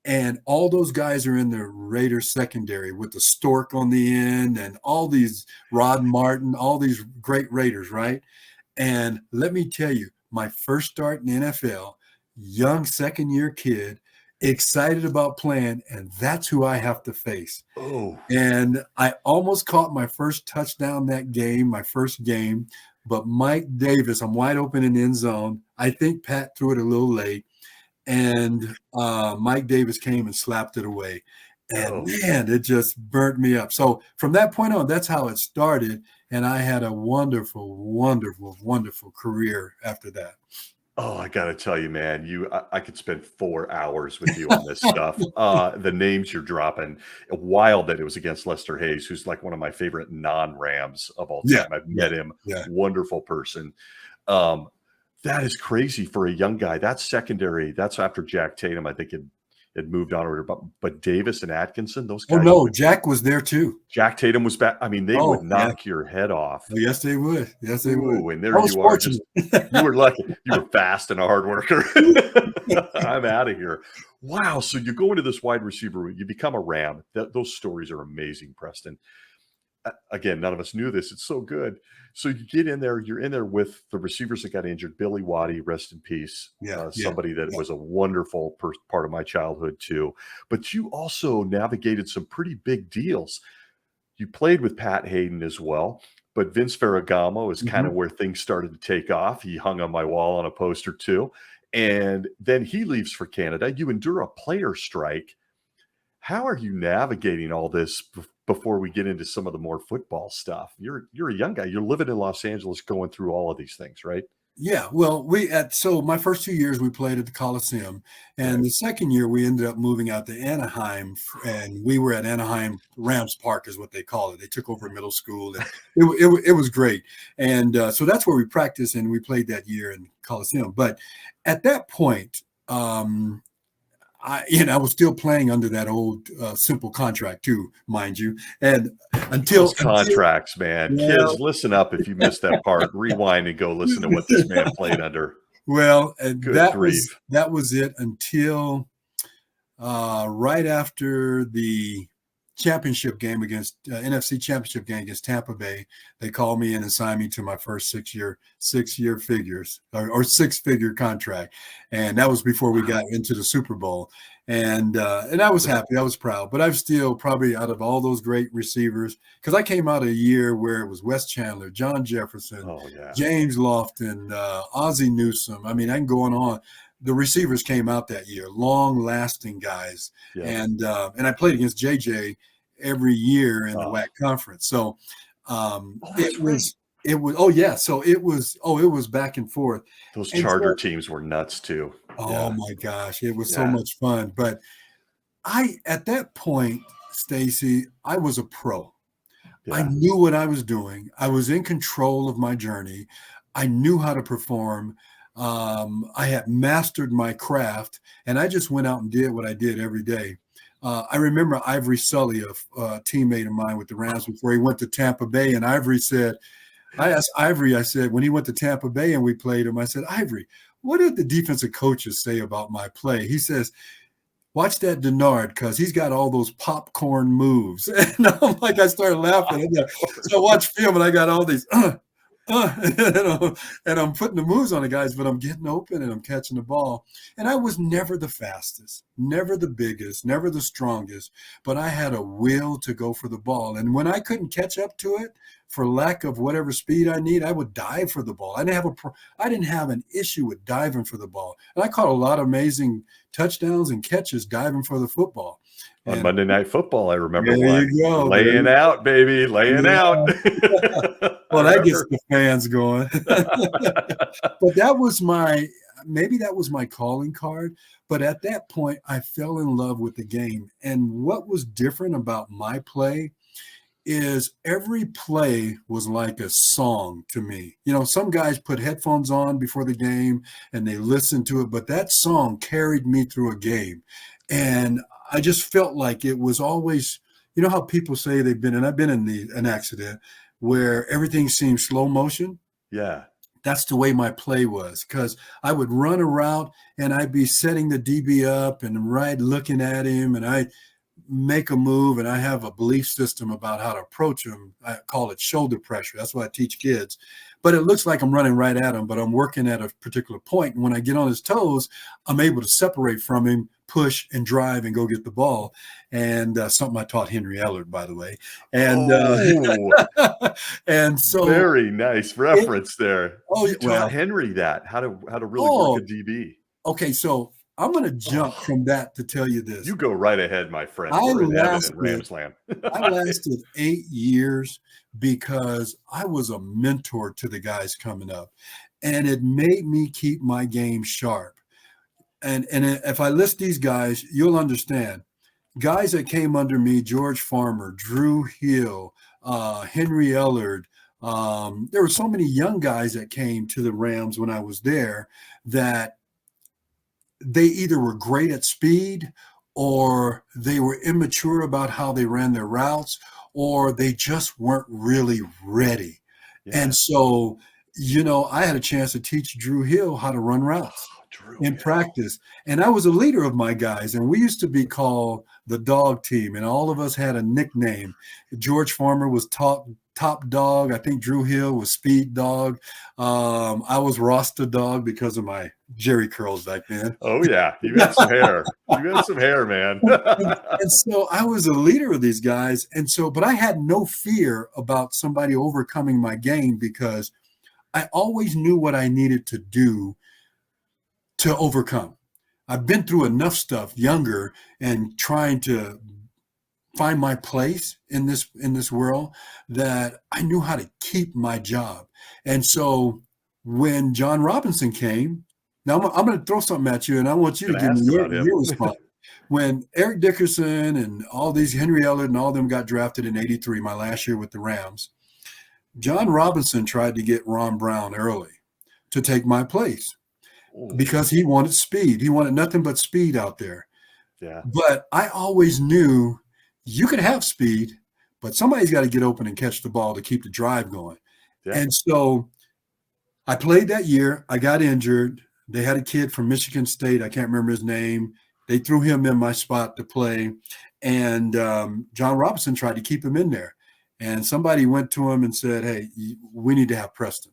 and all those guys are in the Raiders secondary with the stork on the end and all these Rod Martin, all these great Raiders, right? And let me tell you, my first start in the NFL, young second-year kid, excited about playing, and that's who I have to face. Oh. And I almost caught my first touchdown that game, my first game, but Mike Davis, I'm wide open in the end zone. I think Pat threw it a little late, and Mike Davis came and slapped it away. And man, it just burnt me up. So from that point on, that's how it started. And I had a wonderful, wonderful, wonderful career after that. Oh, I got to tell you, man, I could spend 4 hours with you on this stuff. The names you're dropping, wild that it was against Lester Hayes, who's like one of my favorite non-Rams of all time. Yeah, I've met him, yeah. Wonderful person. That is crazy for a young guy. That's secondary. That's after Jack Tatum, I think it moved on. But Davis and Atkinson, those guys. Oh, no, Jack was there too. Jack Tatum was back. I mean, they would knock your head off. Oh, yes, they would. Yes, they would. And there you are. You were lucky. You were fast and a hard worker. I'm out of here. Wow. So you go into this wide receiver, you become a Ram. Those stories are amazing, Preston. Again, none of us knew this. It's so good. So you get in there, you're in there with the receivers that got injured. Billy Waddy, rest in peace. Somebody that was a wonderful part of my childhood too. But you also navigated some pretty big deals. You played with Pat Hayden as well, but Vince Ferragamo is kind of where things started to take off. He hung on my wall on a poster too. And then he leaves for Canada. You endure a player strike. How are you navigating all this before we get into some of the more football stuff? You're a young guy. You're living in Los Angeles going through all of these things, right? Yeah. Well, so my first 2 years we played at the Coliseum, and the second year we ended up moving out to Anaheim, and we were at Anaheim Rams Park is what they call it. They took over middle school, and it was great. And so that's where we practiced, and we played that year in Coliseum. But at that point, I was still playing under that old simple contract too, mind you. And until contracts, man, kids, listen up. If you missed that part, rewind and go listen to what this man played under. Well, and that was it until right after the championship game against NFC championship game against Tampa Bay. They called me in and signed me to my first six-year figures or six-figure contract, and that was before we got into the Super Bowl. And I was happy, I was proud, but I'm still probably out of all those great receivers, because I came out a year where it was Wes Chandler, John Jefferson, James Lofton, Ozzie Newsome. I mean, I can go on. The receivers came out that year, long-lasting guys, and I played against JJ every year in the WAC conference. So it was back and forth. Those Charger teams were nuts too. Oh my gosh, it was so much fun. But at that point, Stacy, I was a pro. I knew what I was doing. I was in control of my journey. I knew how to perform. I had mastered my craft, and I just went out and did what I did every day. I remember Ivory Sully, a teammate of mine with the Rams, before he went to Tampa Bay, and Ivory said, I asked Ivory, I said, when he went to Tampa Bay and we played him, I said, Ivory, what did the defensive coaches say about my play? He says, watch that Dennard, because he's got all those popcorn moves. And I'm like, I started laughing. So I watched film, and I got all these, and I'm putting the moves on the guys, but I'm getting open and I'm catching the ball. And I was never the fastest, never the biggest, never the strongest, but I had a will to go for the ball. And when I couldn't catch up to it, for lack of whatever speed I need, I would dive for the ball. I didn't have an issue with diving for the ball. And I caught a lot of amazing touchdowns and catches diving for the football. On Monday Night Football, I remember laying out, baby, laying out. Well, that gets the fans going. But that was maybe that was my calling card. But at that point, I fell in love with the game. And what was different about my play is every play was like a song to me. You know, some guys put headphones on before the game and they listen to it, but that song carried me through a game. And I just felt like it was always, you know how people say they've been, and I've been in an accident where everything seems slow motion. Yeah. That's the way my play was, because I would run a route and I'd be setting the DB up and right looking at him, and I make a move, and I have a belief system about how to approach him. I call it shoulder pressure. That's what I teach kids. But it looks like I'm running right at him, but I'm working at a particular point. And when I get on his toes, I'm able to separate from him, push and drive and go get the ball. And something I taught Henry Ellard, by the way. And and so very nice reference there. Oh, you taught Henry that how to really work a DB. Okay, so I'm going to jump from that to tell you this. You go right ahead, my friend. I lasted 8 years because I was a mentor to the guys coming up, and it made me keep my game sharp. And if I list these guys, you'll understand. Guys that came under me: George Farmer, Drew Hill, Henry Ellard. There were so many young guys that came to the Rams when I was there that they either were great at speed, or they were immature about how they ran their routes, or they just weren't really ready. Yeah. And so, you know, I had a chance to teach Drew Hill how to run routes in practice. And I was a leader of my guys, and we used to be called the dog team, and all of us had a nickname. George Farmer was top dog. I think Drew Hill was speed dog. I was Rasta dog because of my Jerry curls back then. Oh yeah, you got some hair. You got some hair, man. and so I was a leader of these guys, and so, but I had no fear about somebody overcoming my game because I always knew what I needed to do to overcome. I've been through enough stuff younger and trying to find my place in this world that I knew how to keep my job. And so when John Robinson came, now I'm going to throw something at you, and I want you to give me your response. When Eric Dickerson and all these Henry Ellard and all of them got drafted in '83, my last year with the Rams, John Robinson tried to get Ron Brown early to take my place because he wanted speed. He wanted nothing but speed out there. Yeah. But I always knew you can have speed, but somebody's got to get open and catch the ball to keep the drive going. Yeah. And so I played that year. I got injured. They had a kid from Michigan State. I can't remember his name. They threw him in my spot to play. And John Robinson tried to keep him in there. And somebody went to him and said, hey, we need to have Preston.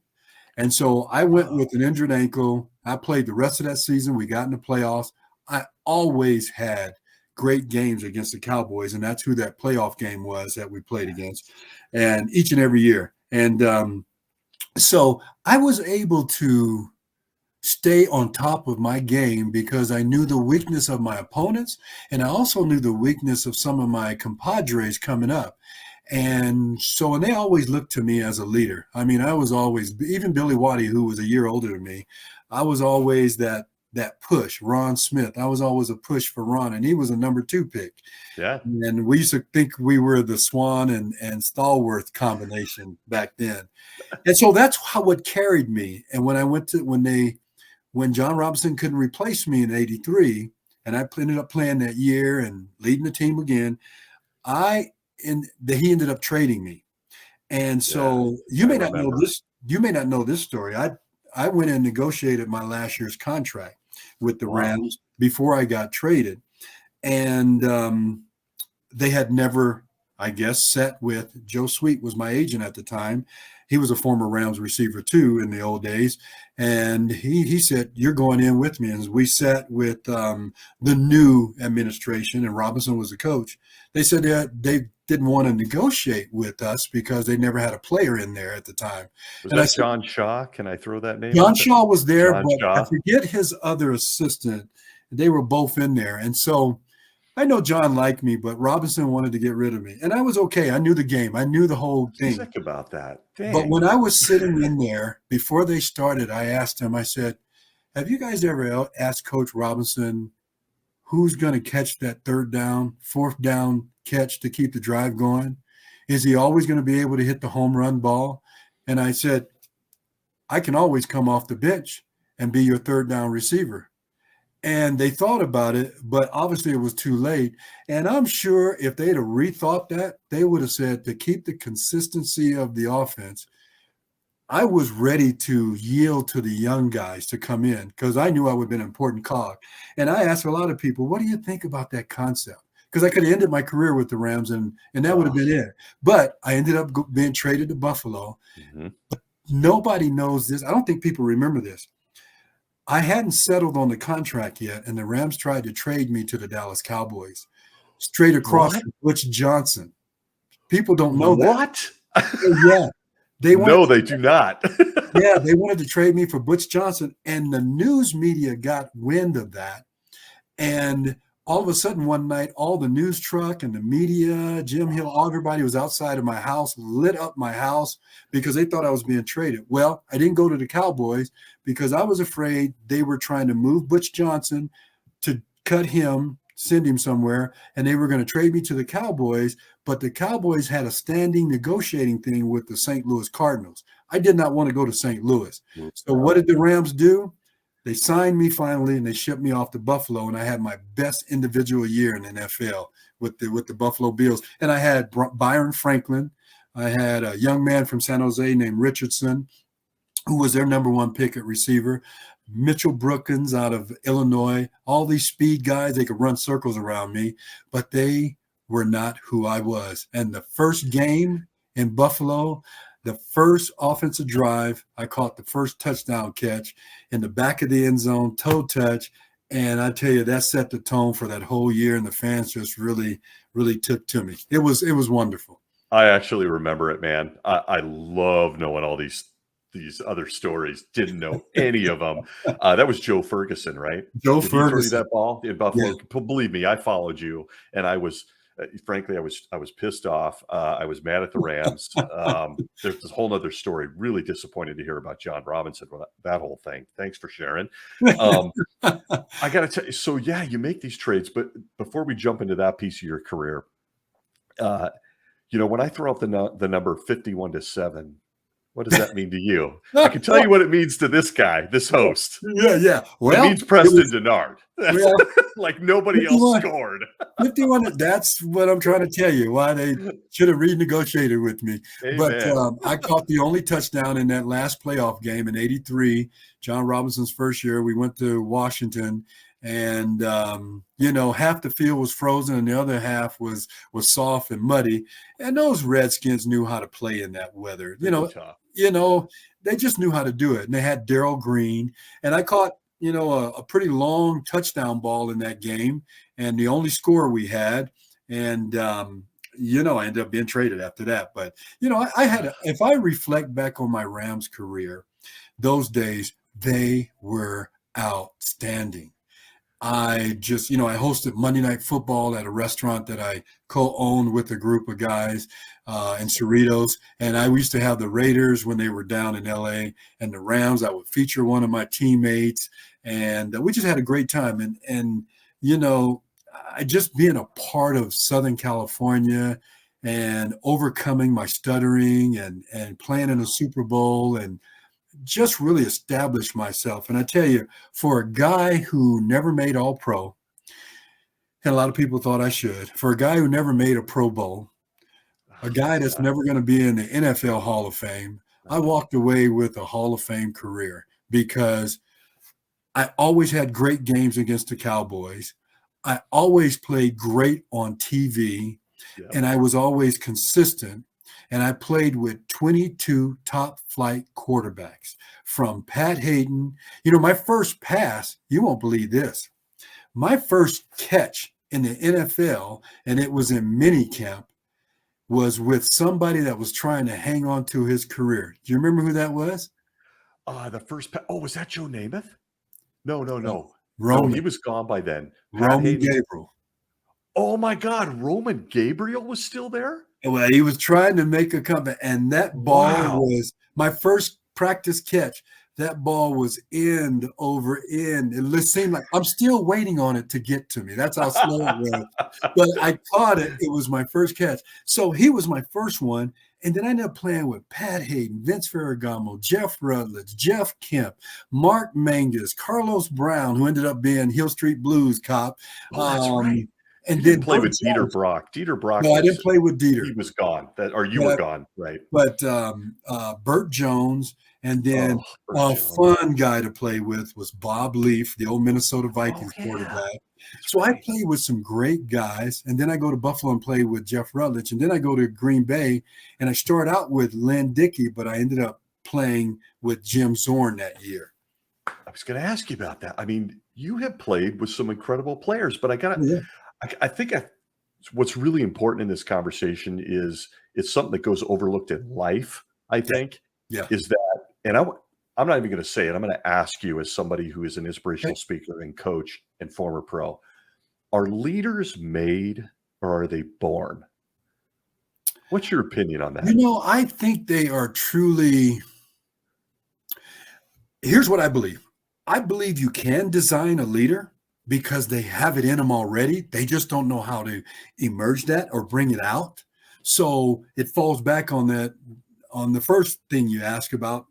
And so I went with an injured ankle. I played the rest of that season. We got in the playoffs. I always had great games against the Cowboys, and that's who that playoff game was that we played against, and each and every year. And so I was able to stay on top of my game because I knew the weakness of my opponents, and I also knew the weakness of some of my compadres coming up. And so, and they always looked to me as a leader. I mean, I was always, even Billy Waddy, who was a year older than me, I was always that push. Ron Smith, I was always a push for Ron, and he was a number 2 pick. Yeah. And we used to think we were the Swan and Stallworth combination back then. And so that's how it carried me. And when I went to, when John Robinson couldn't replace me in '83, and I ended up playing that year and leading the team again, he ended up trading me. And so you may not know this story. I went and negotiated my last year's contract with the Rams before I got traded. And they had never, I guess, set with Joe Sweet was my agent at the time. He was a former Rams receiver too in the old days. And he said, you're going in with me. And as we sat with the new administration, and Robinson was the coach, they said that they didn't want to negotiate with us because they never had a player in there at the time. Was that John Shaw? Can I throw that name? John Shaw was there, but I forget his other assistant. They were both in there. And so I know John liked me, but Robinson wanted to get rid of me. And I was okay. I knew the game. I knew the whole thing. Sick about that. Dang. But when I was sitting in there, before they started, I asked him, I said, Have you guys ever asked Coach Robinson who's going to catch that third down, fourth down catch to keep the drive going? Is he always going to be able to hit the home run ball? And I said, I can always come off the bench and be your third down receiver. And they thought about it, but obviously it was too late. And I'm sure if they'd have rethought that, they would have said to keep the consistency of the offense, I was ready to yield to the young guys to come in because I knew I would be an important cog. And I asked a lot of people, what do you think about that concept? Because I could have ended my career with the Rams and that would have been it. But I ended up being traded to Buffalo. Mm-hmm. But nobody knows this. I don't think people remember this. I hadn't settled on the contract yet, and the Rams tried to trade me to the Dallas Cowboys. Straight across from Butch Johnson. People don't know that. What? Yeah. They do not. Yeah, they wanted to trade me for Butch Johnson, and the news media got wind of that. And all of a sudden one night, all the news truck and the media, Jim Hill, everybody was outside of my house, lit up my house because they thought I was being traded. Well, I didn't go to the Cowboys because I was afraid they were trying to move Butch Johnson to cut him, send him somewhere, and they were going to trade me to the Cowboys, but the Cowboys had a standing negotiating thing with the St. Louis Cardinals. I did not want to go to St. Louis. So what did the Rams do? They signed me finally, and they shipped me off to Buffalo, and I had my best individual year in the NFL with the Buffalo Bills. And I had Byron Franklin. I had a young man from San Jose named Richardson, who was their number one pick at receiver. Mitchell Brookins out of Illinois, all these speed guys, they could run circles around me, but they were not who I was. And the first game in Buffalo, the first offensive drive, I caught the first touchdown catch in the back of the end zone, toe touch. And I tell you, that set the tone for that whole year. And the fans just really, really took to me. It was wonderful. I actually remember it, man. I love knowing all these other stories. Didn't know any of them. That was Joe Ferguson, right? Joe Did Ferguson. He threw that ball in Buffalo. Yeah. Believe me, I followed you, and I was, frankly, I was pissed off. I was mad at the Rams. There's this whole other story. Really disappointed to hear about John Robinson. That whole thing. Thanks for sharing. I got to tell you. So yeah, you make these trades, but before we jump into that piece of your career, when I throw out the number 51-7. What does that mean to you? I can tell you what it means to this guy, this host. Yeah. Well, it means Preston Dennard. Like nobody 51, else scored. 51, that's what I'm trying to tell you, why they should have renegotiated with me. Amen. But I caught the only touchdown in that last playoff game in '83, John Robinson's first year. We went to Washington, and half the field was frozen and the other half was soft and muddy, and those Redskins knew how to play in that weather. They just knew how to do it, and they had Darrell Green, and I caught a pretty long touchdown ball in that game, and the only score we had, and I ended up being traded after that. But if I reflect back on my Rams career, those days they were outstanding. I just, I hosted Monday Night Football at a restaurant that I co-owned with a group of guys in Cerritos. And I used to have the Raiders when they were down in LA, and the Rams. I would feature one of my teammates, and we just had a great time. And I just being a part of Southern California and overcoming my stuttering and playing in a Super Bowl and just really established myself. And I tell you, for a guy who never made All-Pro, and a lot of people thought I should, for a guy who never made a Pro Bowl, a guy that's never going to be in the NFL Hall of Fame, I walked away with a Hall of Fame career because I always had great games against the Cowboys. I always played great on TV, and I was always consistent. And I played with 22 top flight quarterbacks, from Pat Hayden. My first pass, you won't believe this. My first catch in the NFL, and it was in minicamp, was with somebody that was trying to hang on to his career. Do you remember who that was? The first pass. Oh, was that Joe Namath? No. Roman. No, he was gone by then. Roman Gabriel. Oh my God, Roman Gabriel was still there? Well, he was trying to make a comeback, and that ball was my first practice catch. that ball was end over end. It seemed like I'm still waiting on it to get to me. That's how slow it was. But I caught it. It was my first catch. So he was my first one. And then I ended up playing with Pat Hayden, Vince Ferragamo, Jeff Rutledge, Jeff Kemp, Mark Mangus, Carlos Brown, who ended up being Hill Street Blues cop. Oh, that's right. And you then play with Dieter Brock. Dieter Brock. No, I didn't play with Dieter. He was gone. You were gone, right? But Burt Jones, and then a fun guy to play with was Bob Leaf, the old Minnesota Vikings quarterback. So I played with some great guys, and then I go to Buffalo and play with Jeff Rutledge, and then I go to Green Bay, and I start out with Lynn Dickey, but I ended up playing with Jim Zorn that year. I was going to ask you about that. I mean, you have played with some incredible players, but I think what's really important in this conversation is it's something that goes overlooked in life, I think, is that, and I'm not even going to say it. I'm going to ask you as somebody who is an inspirational speaker and coach and former pro, are leaders made or are they born? What's your opinion on that? I think they are truly, here's what I believe. I believe you can design a leader because they have it in them already. They just don't know how to emerge that or bring it out. So it falls back on that, on the first thing you ask about,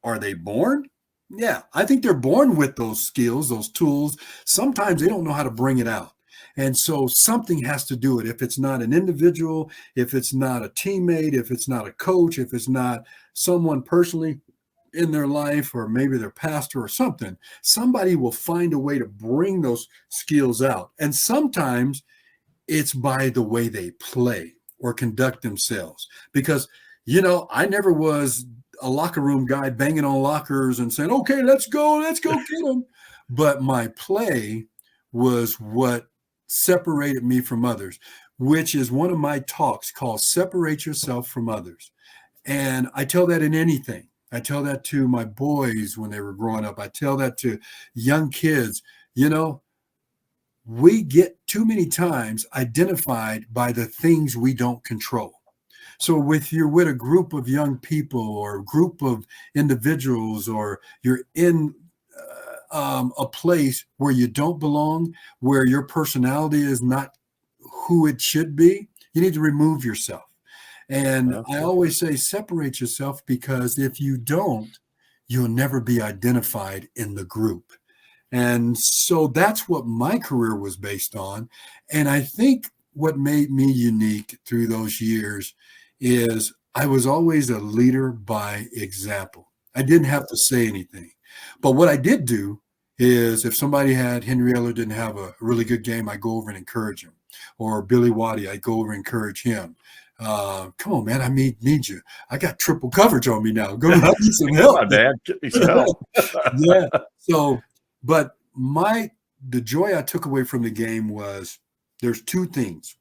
are they born? Yeah, I think they're born with those skills, those tools. Sometimes they don't know how to bring it out. And so something has to do it. If it's not an individual, if it's not a teammate, if it's not a coach, if it's not someone personally in their life, or maybe their pastor or something, somebody will find a way to bring those skills out. And sometimes it's by the way they play or conduct themselves. Because, I never was a locker room guy banging on lockers and saying, okay, let's go get them. But my play was what separated me from others, which is one of my talks called Separate Yourself from Others. And I tell that in anything. I tell that to my boys when they were growing up. I tell that to young kids. We get too many times identified by the things we don't control. So if you're with a group of young people or a group of individuals, or you're in a place where you don't belong, where your personality is not who it should be, you need to remove yourself. And I always say separate yourself, because if you don't, you'll never be identified in the group. And so that's what my career was based on. And I think what made me unique through those years is I was always a leader by example. I didn't have to say anything. But what I did do is, if somebody Henry Eller didn't have a really good game, I go over and encourage him. Or Billy Waddy, I go over and encourage him. Come on, man, I need you. I got triple coverage on me now. Go I need some help. Come on, man. Get me some help. Yeah. So, but the joy I took away from the game was, there's two things.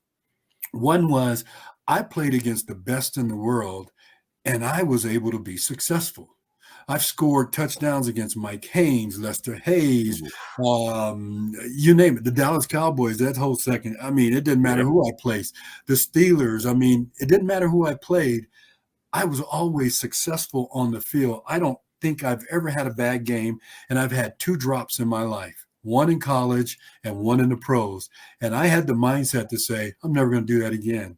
One was, I played against the best in the world, and I was able to be successful. I've scored touchdowns against Mike Haynes, Lester Hayes, you name it, the Dallas Cowboys, that whole second. I mean, it didn't matter who I placed. The Steelers, I mean, it didn't matter who I played. I was always successful on the field. I don't think I've ever had a bad game, and I've had 2 drops in my life, one in college and one in the pros. And I had the mindset to say, I'm never going to do that again.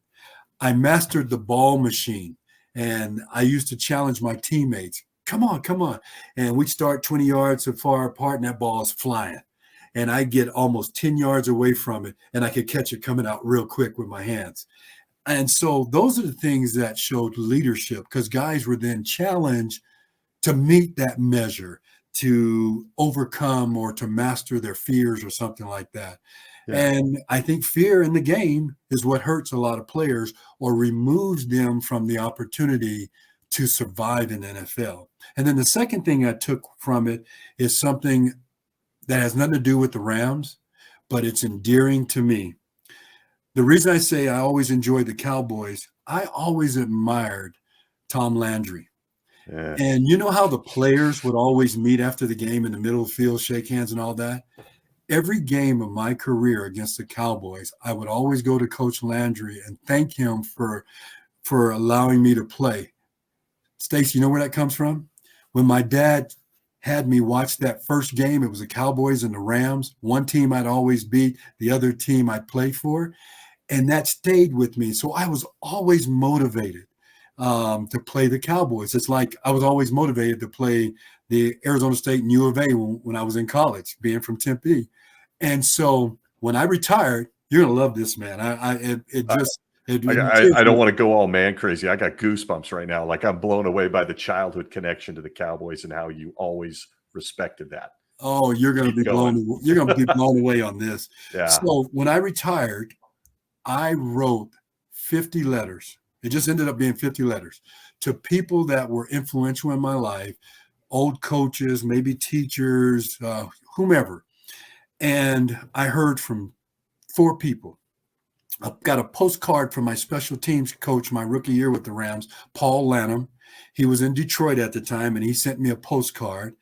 I mastered the ball machine, and I used to challenge my teammates. Come on. And we'd start 20 yards so far apart, and that ball is flying. And I get almost 10 yards away from it, and I could catch it coming out real quick with my hands. And so those are the things that showed leadership, because guys were then challenged to meet that measure, to overcome or to master their fears or something like that. And I think fear in the game is what hurts a lot of players, or removes them from the opportunity to survive in the NFL. And then the second thing I took from it is something that has nothing to do with the Rams, but it's endearing to me. The reason I say I always enjoyed the Cowboys, I always admired Tom Landry. Yeah. And you know how the players would always meet after the game in the middle of the field, shake hands and all that? Every game of my career against the Cowboys, I would always go to Coach Landry and thank him for allowing me to play. Stacey, you know where that comes from? When my dad had me watch that first game. It was the Cowboys and the Rams. One team I'd always beat, the other team I'd play for. And that stayed with me. So I was always motivated to play the Cowboys. It's like I was always motivated to play the Arizona State and U of A when I was in college, being from Tempe. And so when I retired, you're going to love this, man. I don't want to go all man crazy. I got goosebumps right now. Like I'm blown away by the childhood connection to the Cowboys and how you always respected that. Oh, you're going to be blown away on this. Yeah. So when I retired, I wrote 50 letters. It just ended up being 50 letters to people that were influential in my life, old coaches, maybe teachers, whomever. And I heard from 4 people. I got a postcard from my special teams coach my rookie year with the Rams, Paul Lanham. He was in Detroit at the time, and he sent me a postcard.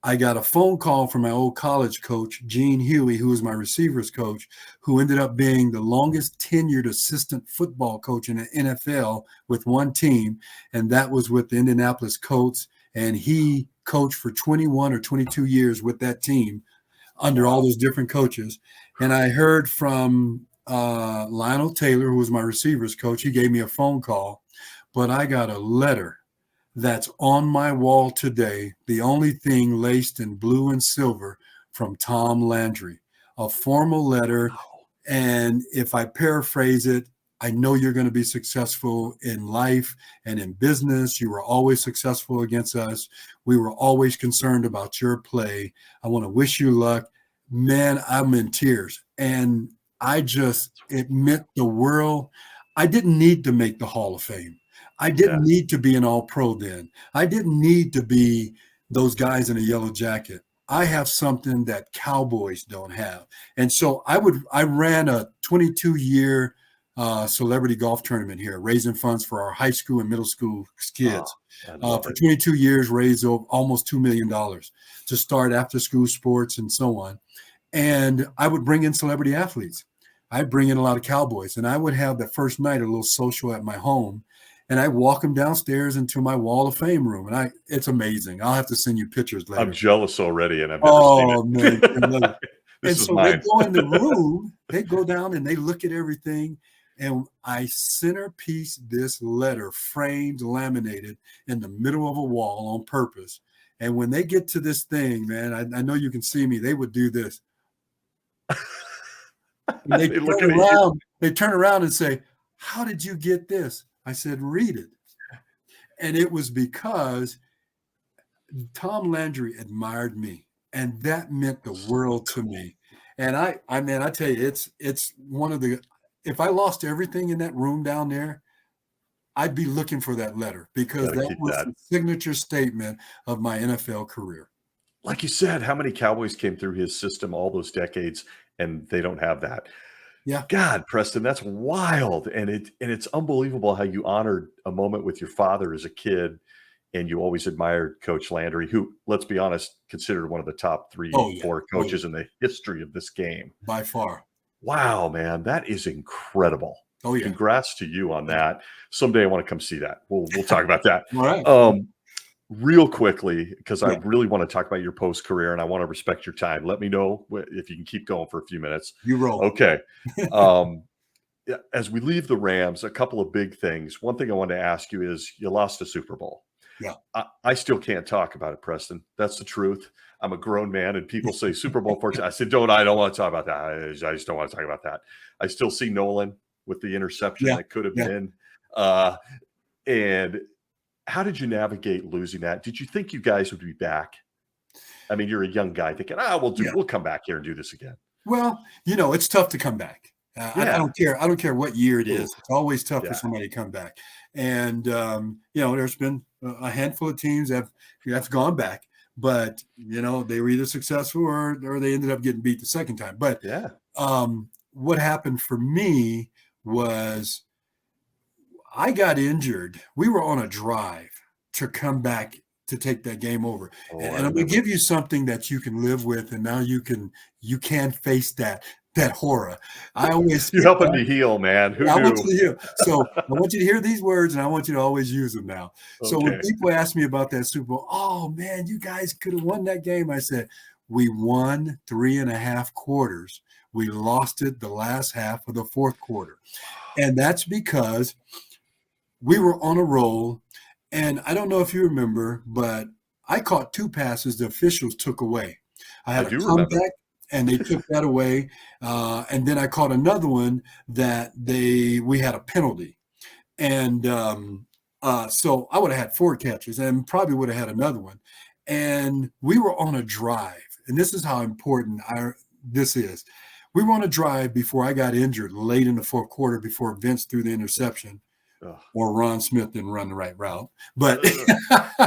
I got a phone call from my old college coach, Gene Huey, who was my receivers coach, who ended up being the longest tenured assistant football coach in the NFL with one team, and that was with the Indianapolis Colts. And he coached for 21 or 22 years with that team under all those different coaches. And I heard from Lionel Taylor, who was my receivers coach. He gave me a phone call, but I got a letter that's on my wall today, the only thing laced in blue and silver, from Tom Landry, a formal letter. And if I paraphrase it, I know you're going to be successful in life and in business. You were always successful against us. We were always concerned about your play. I want to wish you luck. Man, I'm in tears. And it meant the world. I didn't need to make the Hall of Fame. I didn't need to be an all-pro then. I didn't need to be those guys in a yellow jacket. I have something that Cowboys don't have. And so I ran a 22-year celebrity golf tournament here, raising funds for our high school and middle school kids. For 22 years, raised almost $2 million to start after-school sports and so on. And I would bring in celebrity athletes. I'd bring in a lot of Cowboys, and I would have the first night a little social at my home, and I walk them downstairs into my Wall of Fame room, and it's amazing. I'll have to send you pictures later. I'm jealous already, and I've never seen it. Man. And so they go in the room, they go down and they look at everything, and I centerpiece this letter, framed, laminated in the middle of a wall on purpose. And when they get to this thing, man, I know you can see me, they would do this. They turn around and say, "How did you get this?" I said, "Read it." And it was because Tom Landry admired me, and that meant the world to me. And I tell you, it's one of the, if I lost everything in that room down there, I'd be looking for that letter, because that was the signature statement of my NFL career. Like you said, how many Cowboys came through his system all those decades, and they don't have that? Yeah. God, Preston, that's wild. And it's unbelievable how you honored a moment with your father as a kid, and you always admired Coach Landry, who, let's be honest, considered one of the top 3-4 coaches in the history of this game. By far. Wow, man, that is incredible. Oh, yeah. Congrats to you on that. Someday I want to come see that. We'll talk about that. All right. Real quickly, because I really want to talk about your post career, and I want to respect your time. Let me know if you can keep going for a few minutes. You roll. Okay. As we leave the Rams, a couple of big things. One thing I wanted to ask you is, you lost a Super Bowl. Yeah. I still can't talk about it, Preston. That's the truth. I'm a grown man, and people say Super Bowl 14. I said, I don't want to talk about that. I just don't want to talk about that. I still see Nolan with the interception that could have been. And how did you navigate losing that? Did you think you guys would be back? I mean, you're a young guy thinking, we'll come back here and do this again. Well, it's tough to come back. I don't care. I don't care what year it is. It's always tough for somebody to come back. And, there's been a handful of teams that have gone back, but, they were either successful or they ended up getting beat the second time. But what happened for me was, I got injured. We were on a drive to come back to take that game over. And I'm going to give you something that you can live with. And now you can face that. that horror. I always You're helping me heal, man. Who I knew? want you to hear. So I want you to hear these words, and I want you to always use them now. So when Okay. people ask me about that Super Bowl, oh man, you guys could have won that game. I said, we won 3.5 quarters. We lost it the last half of the fourth quarter. And that's because we were on a roll. And I don't know if you remember, but I caught 2 passes the officials took away. I had I a do remember. comeback, and they took that away. And then I caught another one that we had a penalty. And so I would have had 4 catches and probably would have had another one. And we were on a drive. And this is how important this is. We were on a drive before I got injured late in the fourth quarter before Vince threw the interception. Ugh. Or Ron Smith didn't run the right route. But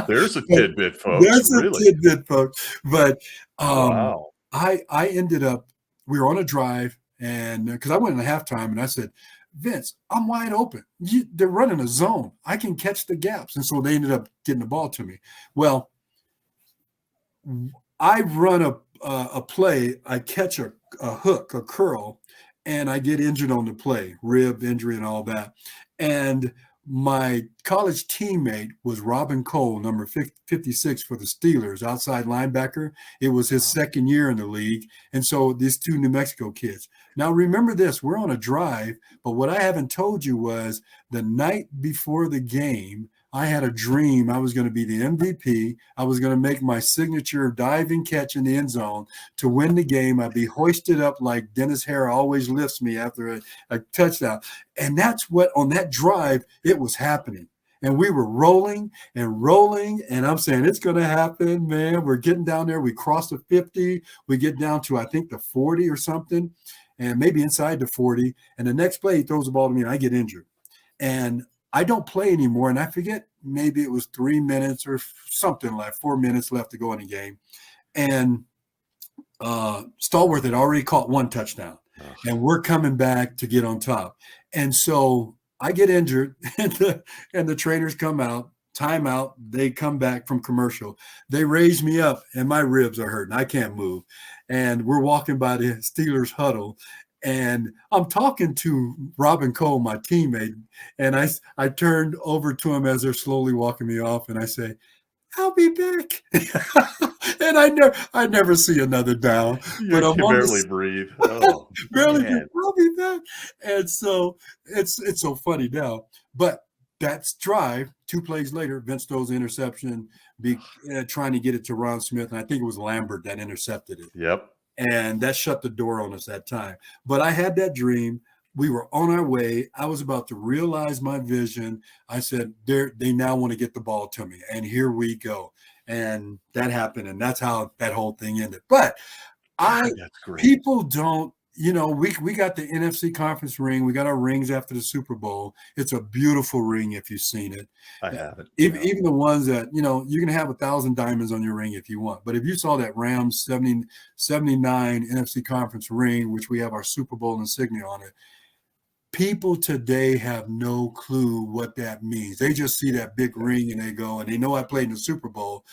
there's a tidbit, folks. There's really? a tidbit, folks. But Wow. I ended up, we were on a drive, and because I went in the halftime and I said, Vince, I'm wide open. They're running a zone. I can catch the gaps. And so they ended up getting the ball to me. Well, I run a play, I catch a hook, a curl, and I get injured on the play, rib injury and all that. And my college teammate was Robin Cole, number 56 for the Steelers, outside linebacker. It was his second year in the league. And so these 2 New Mexico kids. Now, remember this, we're on a drive, but what I haven't told you was the night before the game, I had a dream I was going to be the MVP. I was going to make my signature diving catch in the end zone to win the game. I'd be hoisted up like Dennis Hare always lifts me after a touchdown. And that's what, on that drive, it was happening. And we were rolling, and I'm saying, it's going to happen, man. We're getting down there. We cross the 50. We get down to, I think, the 40 or something, and maybe inside the 40. And the next play, he throws the ball to me, and I get injured. And I don't play anymore, and I forget, maybe it was 3 minutes or something like 4 minutes left to go in the game. And Stallworth had already caught 1 touchdown, and we're coming back to get on top. And so I get injured, and the trainers come out, timeout. They come back from commercial. They raise me up, and my ribs are hurting. I can't move. And we're walking by the Steelers huddle, and I'm talking to Robin Cole, my teammate, and I turned over to him as they're slowly walking me off, and I say, I'll be back. And I never see another down. You can barely breathe. Oh, barely, man. I'll be back. And so it's so funny now. But that's drive. 2 plays later, Vince throws the interception, trying to get it to Ron Smith, and I think it was Lambert that intercepted it. Yep. And that shut the door on us that time. But I had that dream. We were on our way. I was about to realize my vision. I said, they now want to get the ball to me. And here we go. And that happened. And that's how that whole thing ended. But that's great. People don't, we got the NFC conference ring. We got our rings after the Super Bowl. It's a beautiful ring if you've seen it. I haven't. Even the ones that, you can have 1,000 diamonds on your ring if you want. But if you saw that Rams 79 NFC conference ring, which we have our Super Bowl insignia on it, people today have no clue what that means. They just see that big ring and they go, and they know I played in the Super Bowl.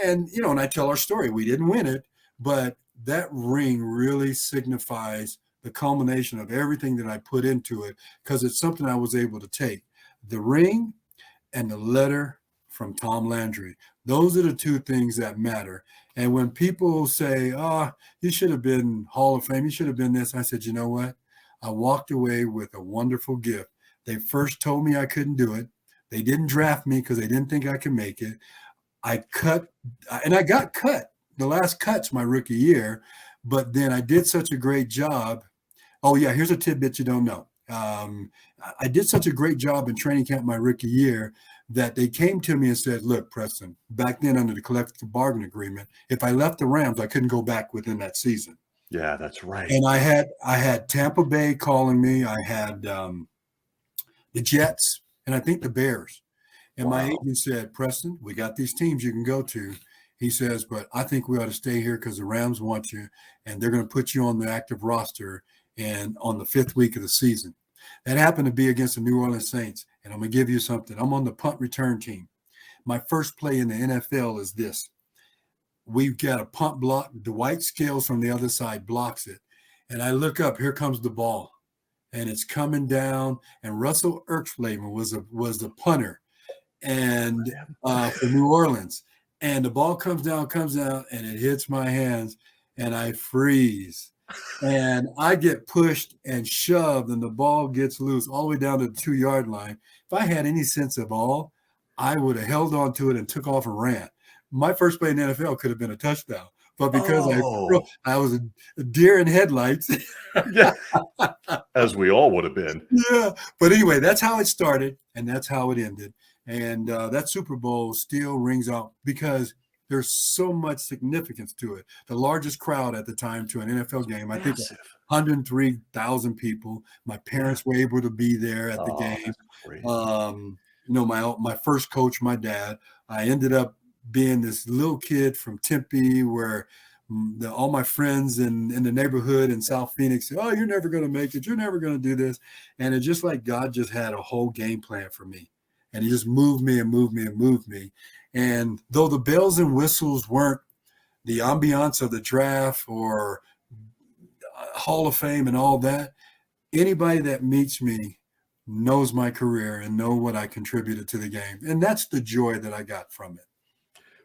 And, and I tell our story. We didn't win it, but that ring really signifies the culmination of everything that I put into it, because it's something I was able to take. The ring and the letter from Tom Landry. Those are the 2 things that matter. And when people say, you should have been Hall of Fame, you should have been this, I said, you know what? I walked away with a wonderful gift. They first told me I couldn't do it. They didn't draft me because they didn't think I could make it. I got cut. The last cut's my rookie year, but then I did such a great job. Oh yeah, here's a tidbit you don't know. I did such a great job in training camp my rookie year that they came to me and said, look, Preston, back then under the collective bargaining agreement, if I left the Rams, I couldn't go back within that season. Yeah, that's right. And I had Tampa Bay calling me. I had the Jets, and I think the Bears. And my agent said, Preston, we got these teams you can go to. He says, but I think we ought to stay here because the Rams want you, and they're going to put you on the active roster and on the 5th week of the season. That happened to be against the New Orleans Saints. And I'm going to give you something. I'm on the punt return team. My first play in the NFL is this. We've got a punt block. Dwight Scales from the other side blocks it. and I look up, here comes the ball, and it's coming down, and Russell Ertzlaven was the punter, and for New Orleans, and the ball comes down, and it hits my hands, and I freeze, and I get pushed and shoved, and the ball gets loose all the way down to the 2-yard line. If I had any sense of all, I would have held on to it and took off and ran. My first play in the NFL could have been a touchdown, but because I was a deer in headlights. Yeah, as we all would have been. Yeah, but anyway, that's how it started, and that's how it ended. And that Super Bowl still rings out because there's so much significance to it. The largest crowd at the time to an NFL game, I think 103,000 people. My parents were able to be there at the game. My first coach, my dad, I ended up being this little kid from Tempe where all my friends in the neighborhood in South Phoenix said, oh, you're never going to make it. You're never going to do this. And it's just like God just had a whole game plan for me. And he just moved me and moved me and moved me. And though the bells and whistles weren't the ambiance of the draft or Hall of Fame and all that, anybody that meets me knows my career and know what I contributed to the game. And that's the joy that I got from it.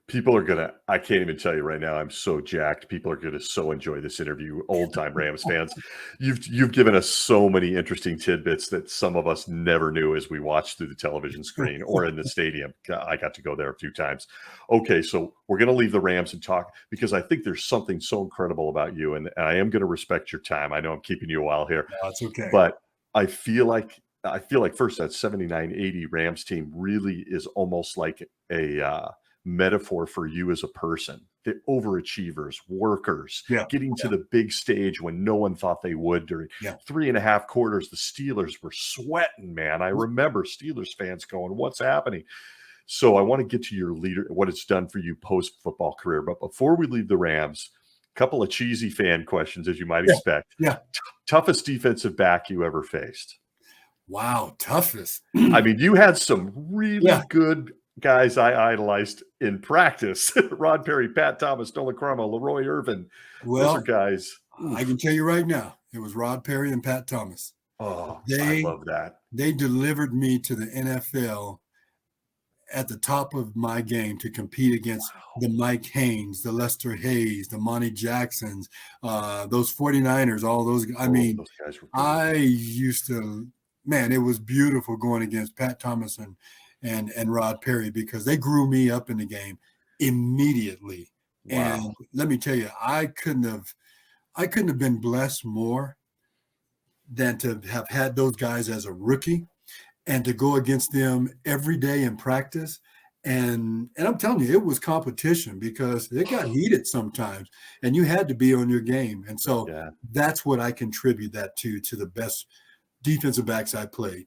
People are going to, I can't even tell you right now, I'm so jacked. People are going to so enjoy this interview. Old time Rams fans, you've given us so many interesting tidbits that some of us never knew as we watched through the television screen or in the stadium. I got to go there a few times. Okay, so we're going to leave the Rams and talk because I think there's something so incredible about you, and I am going to respect your time. I know I'm keeping you a while here. No, it's okay. But I feel like first that 79-80 Rams team really is almost like a metaphor for you as a person. The overachievers, workers, getting to the big stage when no one thought they would during 3.5 quarters. The Steelers were sweating, man. I remember Steelers fans going, what's happening? So I want to get to your leader, what it's done for you post-football career. But before we leave the Rams, a couple of cheesy fan questions, as you might expect. Toughest defensive back you ever faced? Wow, toughest. I mean, you had some really good guys I idolized in practice. Rod Perry, Pat Thomas, Nolan Cromwell, Leroy Irvin. Those are guys. I can tell you right now, it was Rod Perry and Pat Thomas. Oh, I love that. They delivered me to the NFL at the top of my game to compete against the Mike Haynes, the Lester Hayes, the Monty Jacksons, those 49ers, all those. I mean, those guys were I used to, man, it was beautiful going against Pat Thomas and Rod Perry because they grew me up in the game immediately. Wow. And let me tell you, I couldn't have been blessed more than to have had those guys as a rookie and to go against them every day in practice. And I'm telling you, it was competition because it got heated sometimes and you had to be on your game. And so that's what I contribute that to the best defensive backs I played.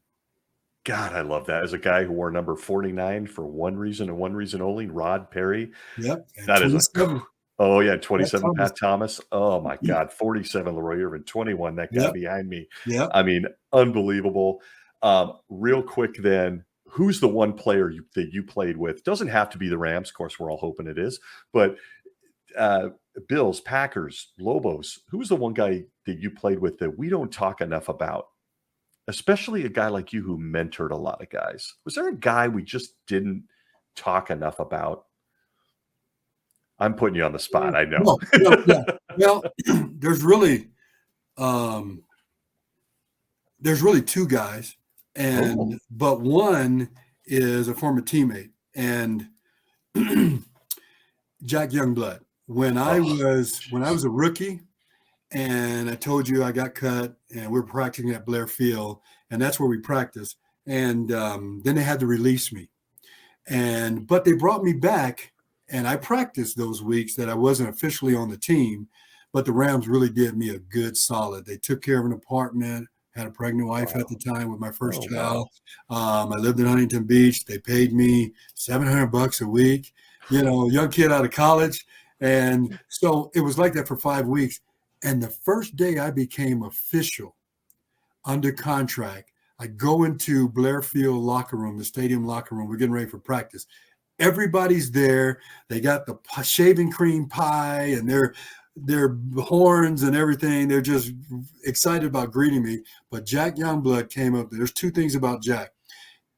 God, I love that. As a guy who wore number 49 for one reason and one reason only, Rod Perry. Yep. That is 27 Pat Thomas. Oh my God. 47 Leroy Irvin, 21 that guy behind me. Yeah. I mean, unbelievable. Real quick then, who's the one player that you played with? Doesn't have to be the Rams. Of course, we're all hoping it is. But Bills, Packers, Lobos, who's the one guy that you played with that we don't talk enough about? Especially a guy like you who mentored a lot of guys. Was there a guy we just didn't talk enough about? I'm putting you on the spot. I know. Well, there's really two guys, but one is a former teammate and Jack Youngblood. When I was a rookie. And I told you I got cut and we were practicing at Blair Field and that's where we practiced. And then they had to release me. But they brought me back and I practiced those weeks that I wasn't officially on the team, but the Rams really did me a good solid. They took care of an apartment, had a pregnant wife at the time with my first child. I lived in Huntington Beach. They paid me $700 a week, young kid out of college. And so it was like that for 5 weeks. And the first day I became official under contract, I go into Blair Field locker room, the stadium locker room. We're getting ready for practice. Everybody's there. They got the shaving cream pie and they're their horns and everything. They're just excited about greeting me. But Jack Youngblood came up. There's two things about Jack,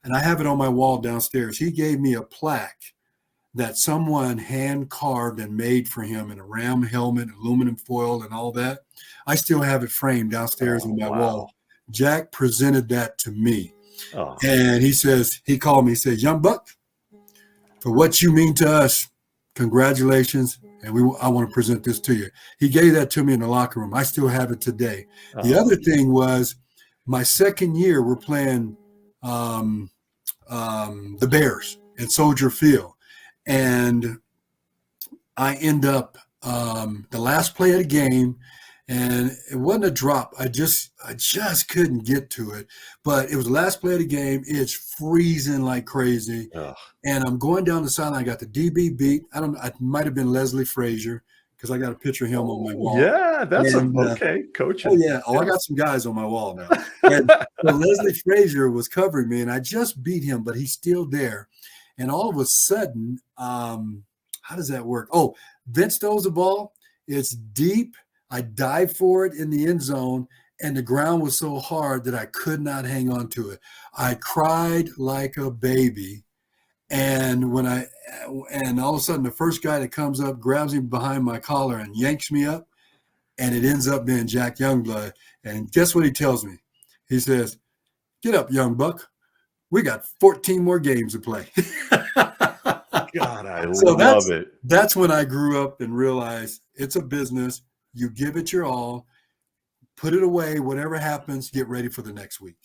and I have it on my wall downstairs. He gave me a plaque that someone hand carved and made for him in a Ram helmet, aluminum foil, and all that. I still have it framed downstairs on my wall. Jack presented that to me. Oh. And he called me, he said, "Young Buck, for what you mean to us, congratulations. And I want to present this to you." He gave that to me in the locker room. I still have it today. The other thing was my second year, we're playing the Bears at Soldier Field. And I end up the last play of the game, and it wasn't a drop. I just couldn't get to it. But it was the last play of the game. It's freezing like crazy. Ugh. And I'm going down the sideline. I got the DB beat. It might have been Leslie Frazier because I got a picture of him on my wall. Yeah, that's okay, coaching. Oh, yeah. Oh, I got some guys on my wall now. And so Leslie Frazier was covering me, and I just beat him, but he's still there. And all of a sudden, how does that work? Oh, Vince throws the ball. It's deep. I dive for it in the end zone, and the ground was so hard that I could not hang on to it. I cried like a baby. And and all of a sudden, the first guy that comes up grabs me behind my collar and yanks me up, and it ends up being Jack Youngblood. And guess what he tells me? He says, "Get up, young buck. We got 14 more games to play." God, I love it. That's when I grew up and realized it's a business. You give it your all, put it away, whatever happens, get ready for the next week.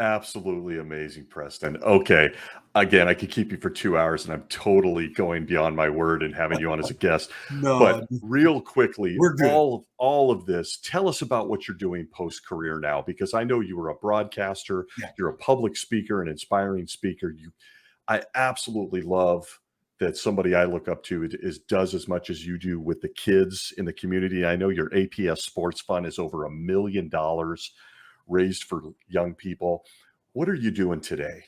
Absolutely amazing, Preston. Okay. Again, I could keep you for 2 hours, and I'm totally going beyond my word and having you on as a guest. No, but real quickly, we're good. all of this, tell us about what you're doing post-career now, because I know you were a broadcaster, you're a public speaker, an inspiring speaker. I absolutely love that somebody I look up to does as much as you do with the kids in the community. I know your APS Sports Fund is over $1 million raised for young people. What are you doing today?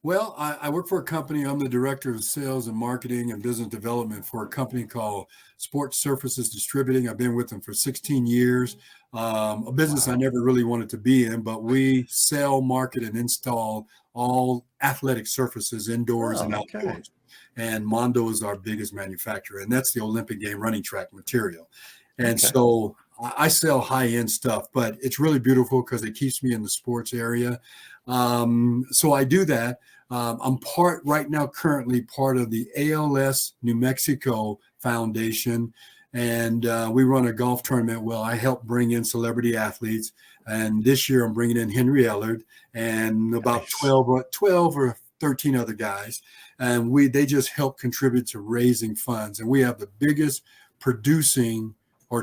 Well, I work for a company. I'm the director of sales and marketing and business development for a company called Sports Surfaces Distributing. I've been with them for 16 years. A business I never really wanted to be in, but we sell, market, and install all athletic surfaces indoors and outdoors. And Mondo is our biggest manufacturer, and that's the Olympic game running track material. And so I sell high-end stuff, but it's really beautiful because it keeps me in the sports area. So I do that. I'm currently part of the ALS New Mexico Foundation, and we run a golf tournament. Well, I help bring in celebrity athletes, and this year I'm bringing in Henry Ellard and about 12 or 13 other guys, and they just help contribute to raising funds. And we have the biggest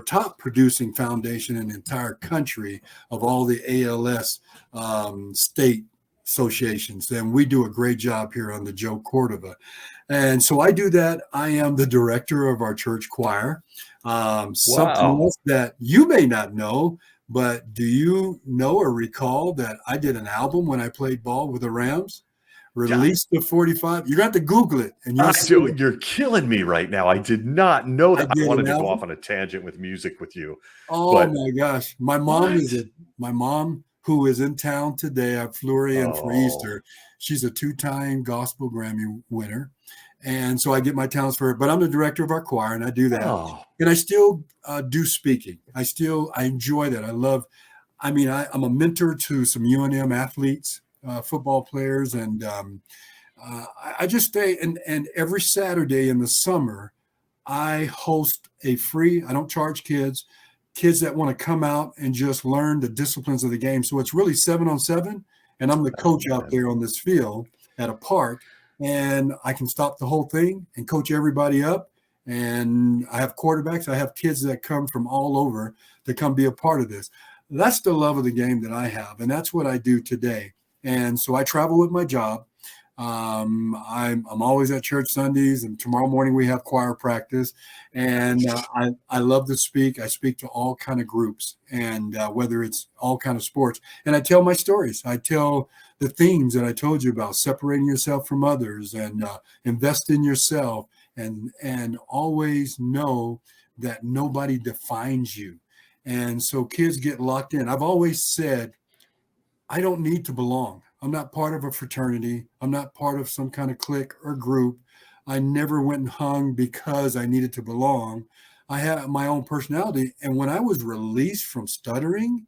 top producing foundation in the entire country of all the ALS state associations. And we do a great job here on the Joe Cordova. And so I do that. I am the director of our church choir. Something else that you may not know, but do you know or recall that I did an album when I played ball with the Rams? Released the 45. You're going to have to Google it. And you're killing me right now. I did not know that. I wanted to go off on a tangent with music with you. Oh, my gosh. My mom, who is in town today, I flew her in for Easter. She's a 2-time Gospel Grammy winner. And so I get my talents for her. But I'm the director of our choir, and I do that. And I still do speaking. I enjoy that. I'm a mentor to some UNM athletes. Football players, and I just stay. And every Saturday in the summer, I host I don't charge kids that want to come out and just learn the disciplines of the game. So it's really 7-on-7, and I'm the coach out there on this field at a park, and I can stop the whole thing and coach everybody up. And I have quarterbacks. I have kids that come from all over to come be a part of this. That's the love of the game that I have, and that's what I do today. And so I travel with my job. I'm always at church Sundays, and tomorrow morning we have choir practice. And I love to speak. I speak to all kind of groups, and whether it's all kind of sports. And I tell my stories. I tell the themes that I told you about: separating yourself from others, and invest in yourself, and always know that nobody defines you. And so kids get locked in. I've always said, I don't need to belong. I'm not part of a fraternity. I'm not part of some kind of clique or group. I never went and hung because I needed to belong. I have my own personality. And when I was released from stuttering,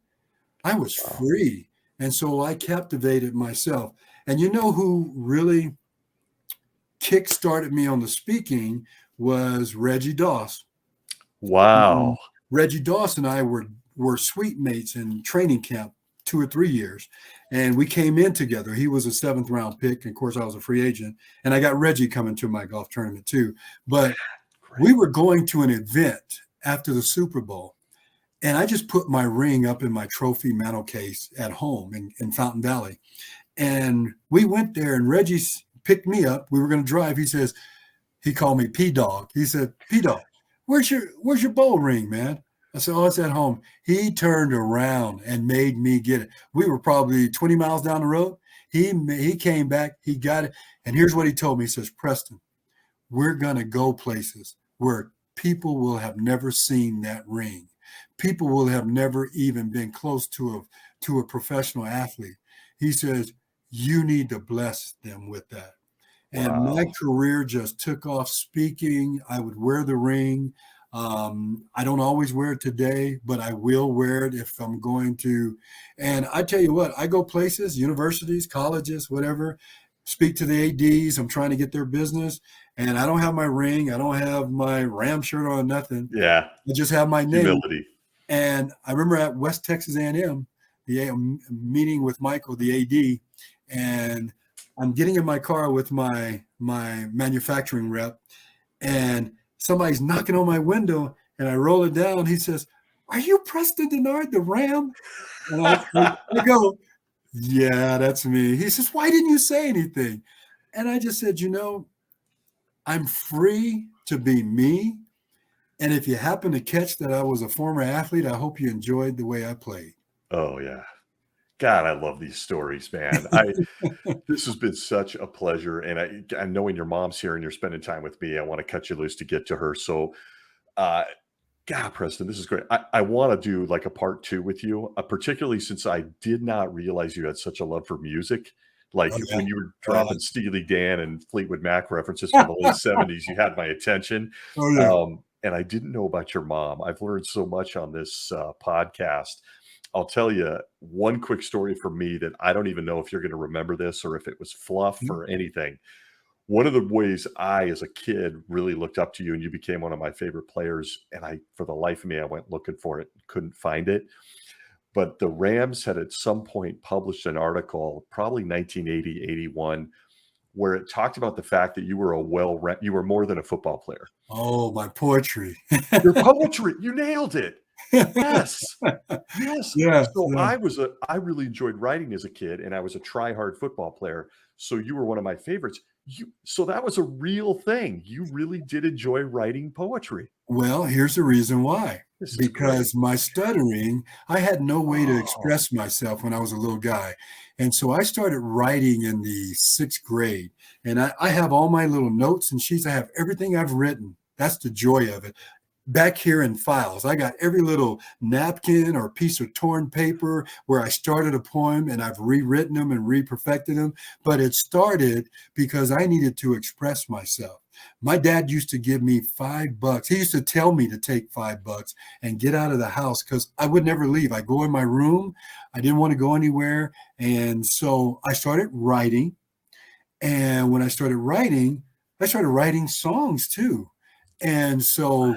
I was free. And so I captivated myself. And you know who really kick-started me on the speaking was Reggie Doss. Wow. Reggie Doss and I were suite mates in training camp 2 or 3 years. And we came in together. He was a 7th round pick. And of course, I was a free agent. And I got Reggie coming to my golf tournament too. But we were going to an event after the Super Bowl. And I just put my ring up in my trophy mantel case at home in Fountain Valley. And we went there and Reggie picked me up. We were going to drive. He called me P-Dog. He said, P-Dog, where's your bowl ring, man? I said, oh, it's at home. He turned around and made me get it. We were probably 20 miles down the road. He came back, he got it. And here's what he told me. He says, Preston, we're going to go places where people will have never seen that ring. People will have never even been close to a professional athlete. He says, you need to bless them with that. And my career just took off speaking. I would wear the ring. I don't always wear it today, but I will wear it if I'm going to. And I tell you what, I go places, universities, colleges, whatever, speak to the ADs. I'm trying to get their business. And I don't have my ring. I don't have my Ram shirt on, nothing. Yeah. I just have my name. Humility. And I remember at West Texas A&M, the meeting with Michael, the AD, and I'm getting in my car with my manufacturing rep, and somebody's knocking on my window, and I roll it down. He says, are you Preston Dennard, the Ram? And I go, yeah, that's me. He says, why didn't you say anything? And I just said, I'm free to be me. And if you happen to catch that I was a former athlete, I hope you enjoyed the way I played. Oh, yeah. God, I love these stories, man. This has been such a pleasure. And I'm knowing your mom's here and you're spending time with me. I want to cut you loose to get to her. So, God, Preston, this is great. I want to do like a part 2 with you, particularly since I did not realize you had such a love for music. Like when you were dropping Steely Dan and Fleetwood Mac references from the late 70s, you had my attention. Oh, yeah. And I didn't know about your mom. I've learned so much on this podcast. I'll tell you one quick story for me that I don't even know if you're going to remember this or if it was fluff or anything. One of the ways I, as a kid, really looked up to you and you became one of my favorite players. And for the life of me, I went looking for it, couldn't find it. But the Rams had at some point published an article, probably 1980, 81, where it talked about the fact that you were you were more than a football player. Oh, my poetry. Your poetry, you nailed it. Yes. Yes. Yeah. So I really enjoyed writing as a kid, and I was a try-hard football player. So you were one of my favorites. So that was a real thing. You really did enjoy writing poetry. Well, here's the reason why. Because my stuttering, I had no way to express myself when I was a little guy. And so I started writing in the 6th grade. And I have all my little notes and sheets. I have everything I've written. That's the joy of it. Back here in files, I got every little napkin or piece of torn paper where I started a poem and I've rewritten them and reperfected them. But it started because I needed to express myself. My dad used to give me $5. He used to tell me to take $5 and get out of the house because I would never leave. I go in my room. I didn't want to go anywhere. And so I started writing. And when I started writing songs too. And so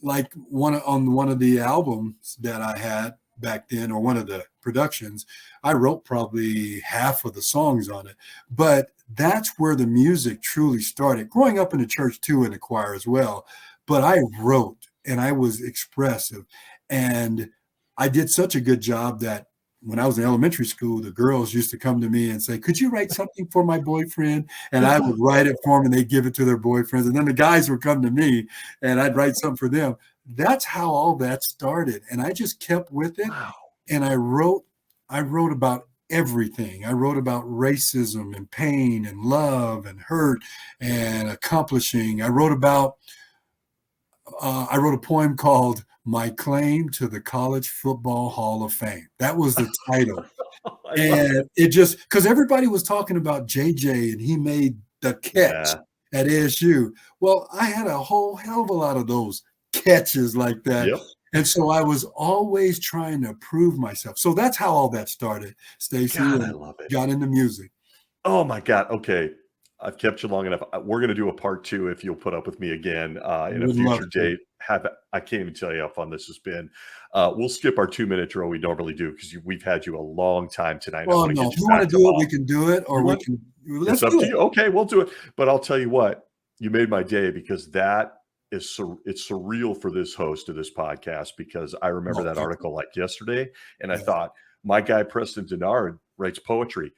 like on one of the albums that I had back then, or one of the productions, I wrote probably half of the songs on it. But that's where the music truly started. Growing up in the church too, in the choir as well. But I wrote and I was expressive. And I did such a good job that when I was in elementary school, the girls used to come to me and say, could you write something for my boyfriend? And I would write it for them and they'd give it to their boyfriends. And then the guys would come to me and I'd write something for them. That's how all that started. And I just kept with it. Wow. And I wrote about everything. I wrote about racism and pain and love and hurt and accomplishing. I wrote about I wrote a poem called "My Claim to the College Football Hall of Fame." That was the title. I love it. And it just because everybody was talking about JJ and he made the catch Yeah. at ASU. Well, I had a whole hell of a lot of those catches like that. Yep. And so I was always trying to prove myself. So that's how all that started, Stacy, God, I and love it. got into music. Oh my God. Okay. I've kept you long enough. We're going to do a part 2 if you'll put up with me again in a Would love future to. date. I can't even tell you how fun this has been. We'll skip our 2-minute drill we normally do because we've had you a long time tonight. I Well, want to no, get if you you want to back to do it, we Bob. can do it, or You we want? can It's let's up do to it. you. Okay, we'll do it. But I'll tell you what, you made my day because it's surreal for this host of this podcast because I remember Oh, that thank you. article like yesterday, and I Yeah. thought my guy Preston Dennard writes poetry.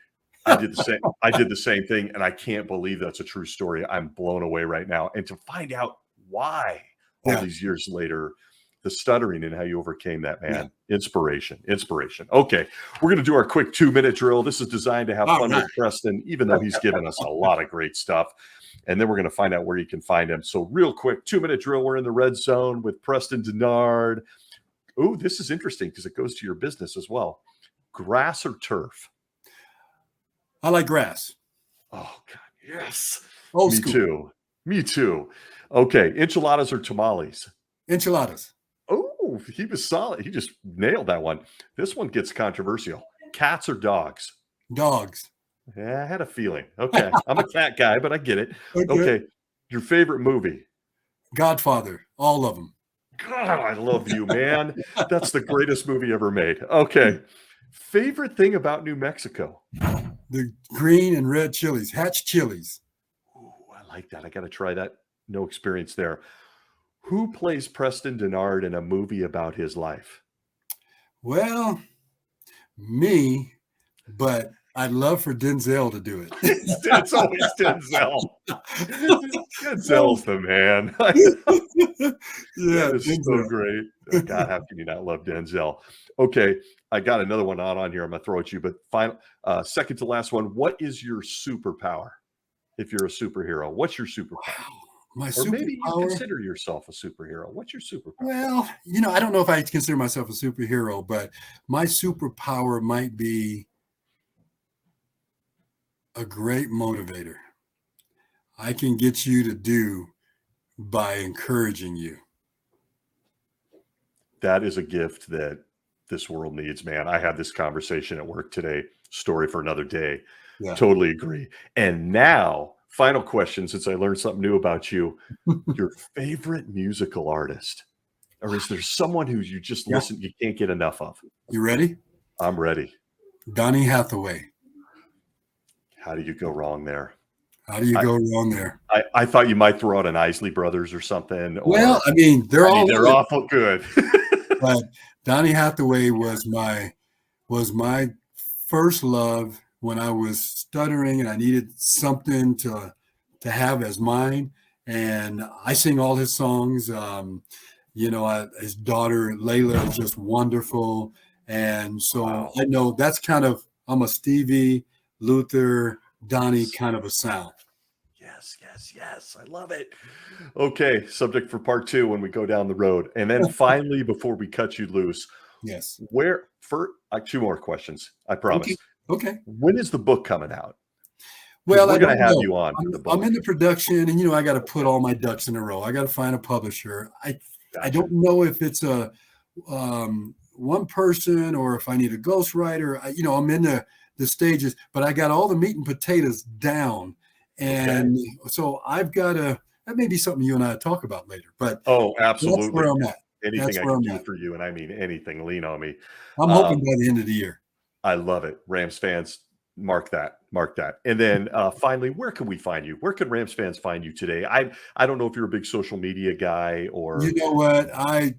I did the same thing, and I can't believe that's a true story. I'm blown away right now. And to find out why all Yeah. these years later, the stuttering and how you overcame that, Yeah. man. Inspiration. Okay, we're going to do our quick 2-minute drill. This is designed to have All fun right. with Preston, even though he's given us a lot of great stuff. And then we're going to find out where you can find him. So real quick, 2-minute drill. We're in the red zone with Preston Dennard. Oh, this is interesting because it goes to your business as well. Grass or turf? I like grass. Oh, God, yes. Old Me school. too. Me too. Okay, enchiladas or tamales? Enchiladas. Oh, he was solid. He just nailed that one. This one gets controversial. Cats or dogs? Dogs. Yeah, I had a feeling. Okay, I'm a cat guy, but I get it. Okay. Okay, your favorite movie? Godfather. All of them. God, I love you, man. That's the greatest movie ever made. Okay, favorite thing about New Mexico? The green and red chilies. Hatch chilies. Ooh, I like that. I got to try that. No experience there. Who plays Preston Dennard in a movie about his life? Well, me, but I'd love for Denzel to do it. It's always Denzel. Denzel's the man. Yeah, That is so Denzel. great. Oh, God, how can you not love Denzel? Okay, I got another one on here. I'm gonna throw at you, but final, second to last one. What is your superpower? If you're a superhero, what's your superpower? Wow. My Or maybe you superpower. consider yourself a superhero. What's your superpower? Well, I don't know if I consider myself a superhero, but my superpower might be a great motivator. I can get you to do by encouraging you. That is a gift that this world needs, man. I had this conversation at work today. Story for another day. Yeah. Totally agree. And now, final question, since I learned something new about you, your favorite musical artist? Or is there someone who you just listen, you can't get enough of? You ready? I'm ready. Donny Hathaway. How do you go wrong there? How do you go wrong there? I thought you might throw out an Isley Brothers or something. Well, I mean, they're awful good. But Donny Hathaway was my first love when I was stuttering and I needed something to have as mine. And I sing all his songs. His daughter Layla is just wonderful. And so Wow. I know that's I'm a Stevie, Luther, Donnie kind of a sound. Yes. I love it. Okay, subject for part 2 when we go down the road. And then finally, before we cut you loose, Yes. for 2 more questions, I promise. Okay. When is the book coming out? Well, we're going to have know. you on for the book. I'm in the production, and I got to put all my ducks in a row. I got to find a publisher. I don't know if it's a one person or if I need a ghostwriter. I'm in the stages, but I got all the meat and potatoes down, and so I've got to. That may be something you and I talk about later. But absolutely, that's where I'm at. Anything I can do for you, and I mean anything. Lean on me. I'm hoping by the end of the year. I love it. Rams fans, mark that. And then finally, where can we find you? Where can Rams fans find you today? I don't know if you're a big social media guy or. You know what? I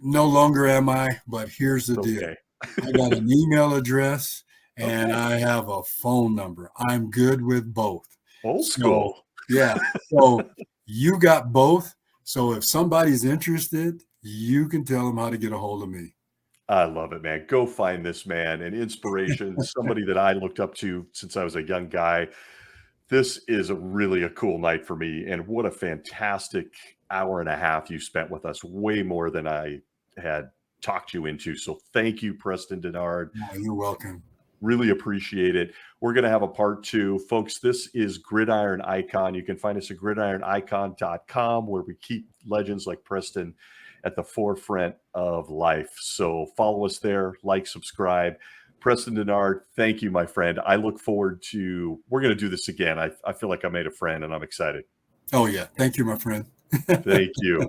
no longer am I, but here's the deal. I got an email address and I have a phone number. I'm good with both. Old school. Yeah. So you got both. So if somebody's interested, you can tell them how to get a hold of me. I love it, man. Go find this man, an inspiration, somebody that I looked up to since I was a young guy. This is really a cool night for me, and what a fantastic hour and a half you spent with us, way more than I had talked you into. So thank you, Preston Dennard. Oh, you're welcome. Really appreciate it. We're going to have a part 2. Folks, this is Gridiron Icon. You can find us at gridironicon.com, where we keep legends like Preston at the forefront of life. So follow us there, like, subscribe. Preston Dennard, thank you, my friend. I look forward to, we're going to do this again. I feel like I made a friend, and I'm excited. Oh, yeah. Thank you, my friend. Thank you.